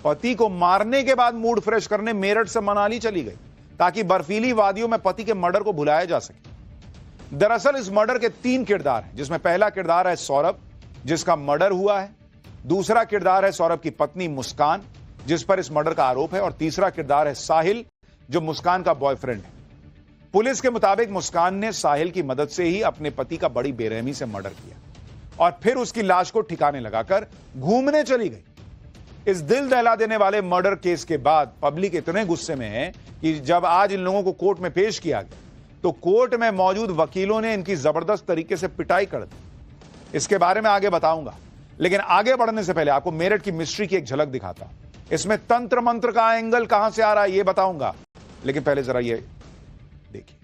पति को मारने के बाद मूड फ्रेश करने मेरठ से मनाली चली गई, ताकि बर्फीली वादियों में पति के मर्डर को भुलाया जा सके। दरअसल इस मर्डर के 3 किरदार हैं, जिसमें पहला किरदार है सौरभ, जिसका मर्डर हुआ है। दूसरा किरदार है सौरभ की पत्नी मुस्कान, जिस पर इस मर्डर का आरोप है। और तीसरा किरदार है साहिल, जो मुस्कान का बॉयफ्रेंड है। पुलिस के मुताबिक मुस्कान ने साहिल की मदद से ही अपने पति का बड़ी बेरहमी से मर्डर किया और फिर उसकी लाश को ठिकाने लगाकर घूमने चली गई। इस दिल दहला देने वाले मर्डर केस के बाद पब्लिक इतने गुस्से में है कि जब आज इन लोगों को कोर्ट में पेश किया गया तो कोर्ट में मौजूद वकीलों ने इनकी जबरदस्त तरीके से पिटाई कर दी। इसके बारे में आगे बताऊंगा, लेकिन आगे बढ़ने से पहले आपको मेरठ की मिस्ट्री की एक झलक दिखाता हूं। इसमें तंत्र मंत्र का एंगल कहां से आ रहा है ये बताऊंगा, लेकिन पहले जरा ये देखिए।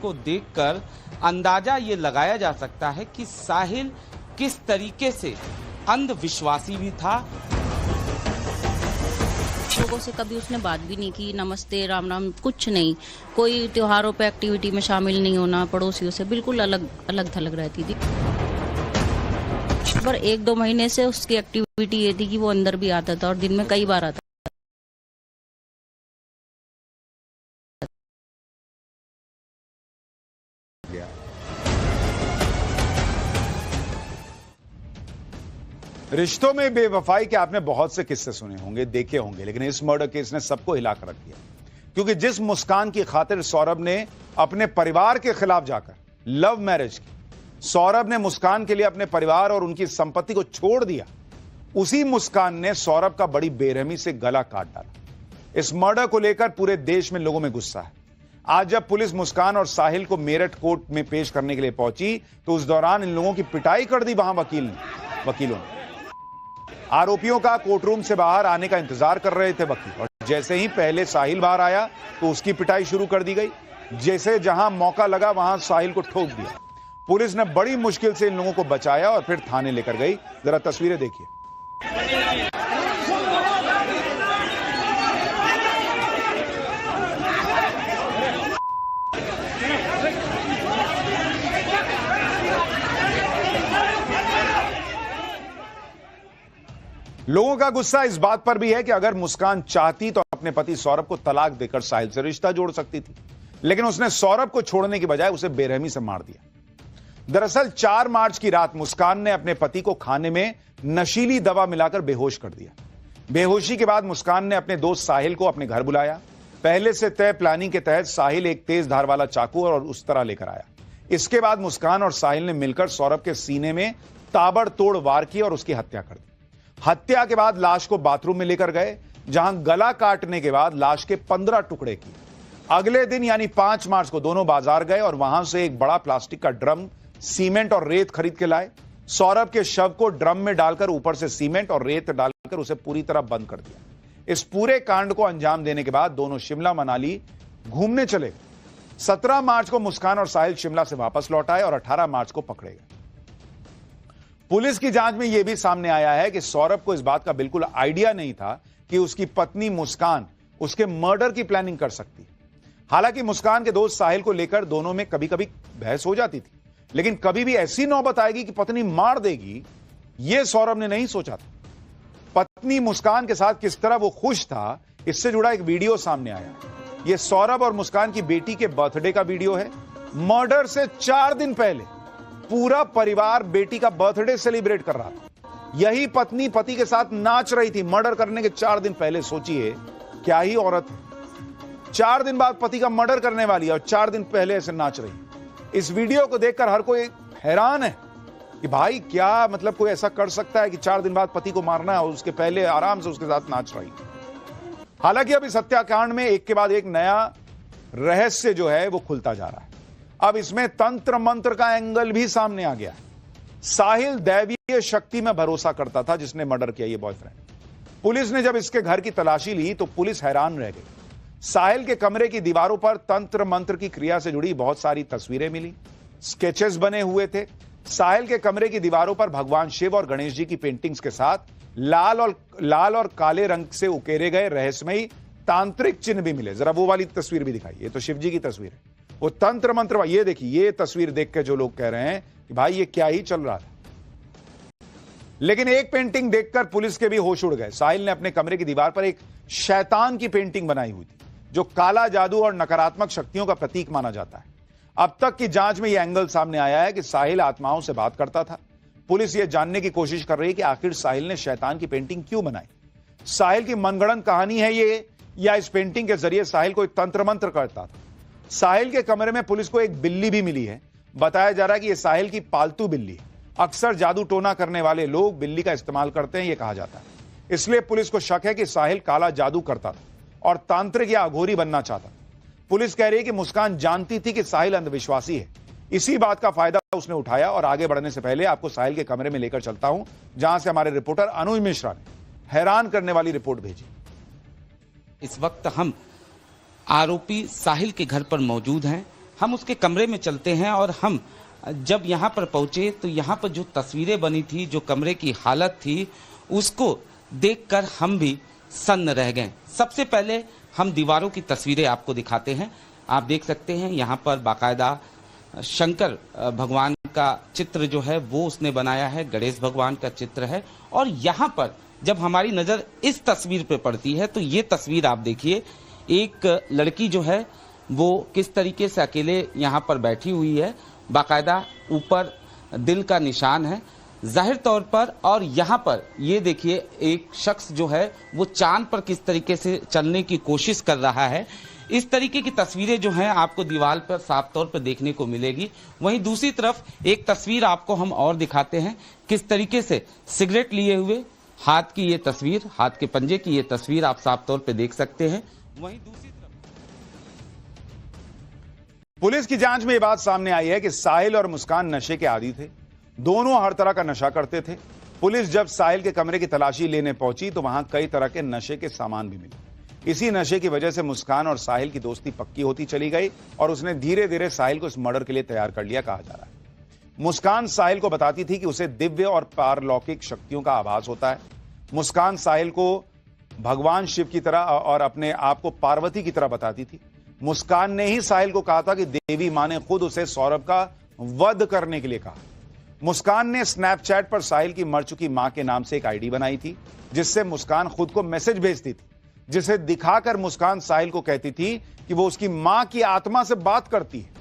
को देखकर अंदाजा ये लगाया जा सकता है कि साहिल किस तरीके से अंधविश्वासी भी था। लोगों से कभी उसने बात भी नहीं की, नमस्ते राम राम कुछ नहीं, कोई त्योहारों पे एक्टिविटी में शामिल नहीं होना, पड़ोसियों से बिल्कुल अलग थलग रहती थी। पर 1-2 महीने से उसकी एक्टिविटी ये थी कि वो अंदर भी आता था और दिन में कई बार आता था। रिश्तों में बेवफाई के आपने बहुत से किस्से सुने होंगे, देखे होंगे, लेकिन इस मर्डर केस ने सबको हिला कर रख दिया। क्योंकि जिस मुस्कान की खातिर सौरभ ने अपने परिवार के खिलाफ जाकर लव मैरिज की, सौरभ ने मुस्कान के लिए अपने परिवार और उनकी संपत्ति को छोड़ दिया, उसी मुस्कान ने सौरभ का बड़ी बेरहमी से गला काट डाला। इस मर्डर को लेकर पूरे देश में लोगों में गुस्सा है। आज जब पुलिस मुस्कान और साहिल को मेरठ कोर्ट में पेश करने के लिए पहुंची तो उस दौरान इन लोगों की पिटाई कर दी वहां वकीलों ने। आरोपियों का कोर्टरूम से बाहर आने का इंतजार कर रहे थे वकील, और जैसे ही पहले साहिल बाहर आया तो उसकी पिटाई शुरू कर दी गई। जैसे जहां मौका लगा वहां साहिल को ठोक दिया। पुलिस ने बड़ी मुश्किल से इन लोगों को बचाया और फिर थाने लेकर गई। जरा तस्वीरें देखिए। लोगों का गुस्सा इस बात पर भी है कि अगर मुस्कान चाहती तो अपने पति सौरभ को तलाक देकर साहिल से रिश्ता जोड़ सकती थी, लेकिन उसने सौरभ को छोड़ने की बजाय उसे बेरहमी से मार दिया। दरअसल 4 मार्च की रात मुस्कान ने अपने पति को खाने में नशीली दवा मिलाकर बेहोश कर दिया। बेहोशी के बाद मुस्कान ने अपने दोस्त साहिल को अपने घर बुलाया। पहले से तय प्लानिंग के तहत साहिल एक तेज धार वाला चाकू और उस तरह लेकर आया। इसके बाद मुस्कान और साहिल ने मिलकर सौरभ के सीने में ताबड़तोड़ वार किया और उसकी हत्या कर दी। हत्या के बाद लाश को बाथरूम में लेकर गए, जहां गला काटने के बाद लाश के 15 टुकड़े किए। अगले दिन यानी 5 मार्च को दोनों बाजार गए और वहां से एक बड़ा प्लास्टिक का ड्रम, सीमेंट और रेत खरीद के लाए। सौरभ के शव को ड्रम में डालकर ऊपर से सीमेंट और रेत डालकर उसे पूरी तरह बंद कर दिया। इस पूरे कांड को अंजाम देने के बाद दोनों शिमला मनाली घूमने चले गए। 17 मार्च को मुस्कान और साहिल शिमला से वापस लौट आए और 18 मार्च को पकड़े गए। पुलिस की जांच में यह भी सामने आया है कि सौरभ को इस बात का बिल्कुल आइडिया नहीं था कि उसकी पत्नी मुस्कान उसके मर्डर की प्लानिंग कर सकती है। हालांकि मुस्कान के दोस्त साहिल को लेकर दोनों में कभी कभी बहस हो जाती थी, लेकिन कभी भी ऐसी नौबत आएगी कि पत्नी मार देगी, यह सौरभ ने नहीं सोचा था। पत्नी मुस्कान के साथ किस तरह वो खुश था, इससे जुड़ा एक वीडियो सामने आया। यह सौरभ और मुस्कान की बेटी के बर्थडे का वीडियो है। मर्डर से 4 दिन पहले पूरा परिवार बेटी का बर्थडे सेलिब्रेट कर रहा था। यही पत्नी पति के साथ नाच रही थी मर्डर करने के 4 दिन पहले। सोचिए क्या ही औरत है, 4 दिन बाद पति का मर्डर करने वाली है और 4 दिन पहले ऐसे नाच रही। इस वीडियो को देखकर हर कोई हैरान है कि भाई क्या मतलब कोई ऐसा कर सकता है कि 4 दिन बाद पति को मारना है और उसके पहले आराम से उसके साथ नाच रही। हालांकि अब इस हत्याकांड में एक के बाद एक नया रहस्य जो है वो खुलता जा रहा है। अब इसमें तंत्र मंत्र का एंगल भी सामने आ गया है। साहिल दैवीय शक्ति में भरोसा करता था जिसने मर्डर किया, ये बॉयफ्रेंड। पुलिस ने जब इसके घर की तलाशी ली तो पुलिस हैरान रह गई। साहिल के कमरे की दीवारों पर तंत्र मंत्र की क्रिया से जुड़ी बहुत सारी तस्वीरें मिली, स्केचेस बने हुए थे। साहिल के कमरे की दीवारों पर भगवान शिव और गणेश जी की पेंटिंग्स के साथ लाल और काले रंग से उकेरे गए रहस्यमयी तांत्रिक चिन्ह भी मिले। जरा वो वाली तस्वीर भी दिखाई, ये तो शिव जी की तस्वीर है। वो तंत्र मंत्र, ये देखिए, ये तस्वीर देख के जो लोग कह रहे हैं कि भाई ये क्या ही चल रहा है। लेकिन एक पेंटिंग देखकर पुलिस के भी होश उड़ गए। साहिल ने अपने कमरे की दीवार पर एक शैतान की पेंटिंग बनाई हुई थी, जो काला जादू और नकारात्मक शक्तियों का प्रतीक माना जाता है। अब तक की जांच में यह एंगल सामने आया है कि साहिल आत्माओं से बात करता था। पुलिस यह जानने की कोशिश कर रही है कि आखिर साहिल ने शैतान की पेंटिंग क्यों बनाई। साहिल की मनगढ़ंत कहानी है ये, या इस पेंटिंग के जरिए साहिल कोई तंत्र मंत्र करता था। साहिल के कमरे में पुलिस को एक बिल्ली भी मिली है। बताया जा रहा है कि यह साहिल की पालतू बिल्ली है। अक्सर जादू टोना करने वाले लोग बिल्ली का इस्तेमाल करते हैं, यह कहा जाता है। इसलिए पुलिस को शक है कि साहिल काला जादू करता था और तांत्रिक या अघोरी बनना चाहता। पुलिस कह रही है कि मुस्कान जानती थी कि साहिल अंधविश्वासी है। इसी बात का फायदा उसने उठाया। और आगे बढ़ने से पहले आपको साहिल के कमरे में लेकर चलता हूं, जहां से हमारे रिपोर्टर अनुज मिश्रा ने हैरान करने वाली रिपोर्ट भेजी। इस वक्त हम आरोपी साहिल के घर पर मौजूद हैं। हम उसके कमरे में चलते हैं और हम जब यहाँ पर पहुंचे तो यहाँ पर जो तस्वीरें बनी थी, जो कमरे की हालत थी, उसको देखकर हम भी सन्न रह गए। सबसे पहले हम दीवारों की तस्वीरें आपको दिखाते हैं। आप देख सकते हैं यहाँ पर बाकायदा शंकर भगवान का चित्र जो है वो उसने बनाया है, गणेश भगवान का चित्र है। और यहाँ पर जब हमारी नज़र इस तस्वीर पे पड़ती है तो ये तस्वीर आप देखिए, एक लड़की जो है वो किस तरीके से अकेले यहाँ पर बैठी हुई है, बाकायदा ऊपर दिल का निशान है जाहिर तौर पर। और यहाँ पर ये देखिए एक शख्स जो है वो चांद पर किस तरीके से चलने की कोशिश कर रहा है। इस तरीके की तस्वीरें जो हैं आपको दीवार पर साफ तौर पर देखने को मिलेगी। वहीं दूसरी तरफ एक तस्वीर आपको हम और दिखाते हैं, किस तरीके से सिगरेट लिए हुए हाथ की ये तस्वीर, हाथ के पंजे की ये तस्वीर आप साफ तौर पर देख सकते हैं। वहीं दूसरी पुलिस की जांच में यह बात सामने आई है कि साहिल और मुस्कान नशे के आदी थे, दोनों हर तरह का नशा करते थे। पुलिस जब साहिल के कमरे की तलाशी लेने पहुंची तो वहां कई तरह के नशे के सामान भी मिले। इसी नशे की वजह से मुस्कान और साहिल की दोस्ती पक्की होती चली गई और उसने धीरे धीरे साहिल को इस मर्डर के लिए तैयार कर लिया, कहा जा रहा है। मुस्कान साहिल को बताती थी कि उसे दिव्य और पारलौकिक शक्तियों का आभास होता है। मुस्कान साहिल को भगवान शिव की तरह और अपने आप को पार्वती की तरह बताती थी। मुस्कान ने ही साहिल को कहा था कि देवी मां ने खुद उसे सौरभ का वध करने के लिए कहा। मुस्कान ने स्नैपचैट पर साहिल की मर चुकी मां के नाम से एक आईडी बनाई थी, जिससे मुस्कान खुद को मैसेज भेजती थी, जिसे दिखाकर मुस्कान साहिल को कहती थी कि वो उसकी मां की आत्मा से बात करती है।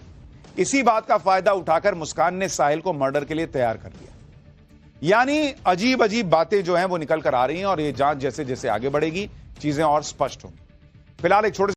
इसी बात का फायदा उठाकर मुस्कान ने साहिल को मर्डर के लिए तैयार कर दिया। यानी अजीब अजीब बातें जो हैं वो निकल कर आ रही हैं और ये जांच जैसे जैसे आगे बढ़ेगी चीजें और स्पष्ट होंगी। फिलहाल एक छोटे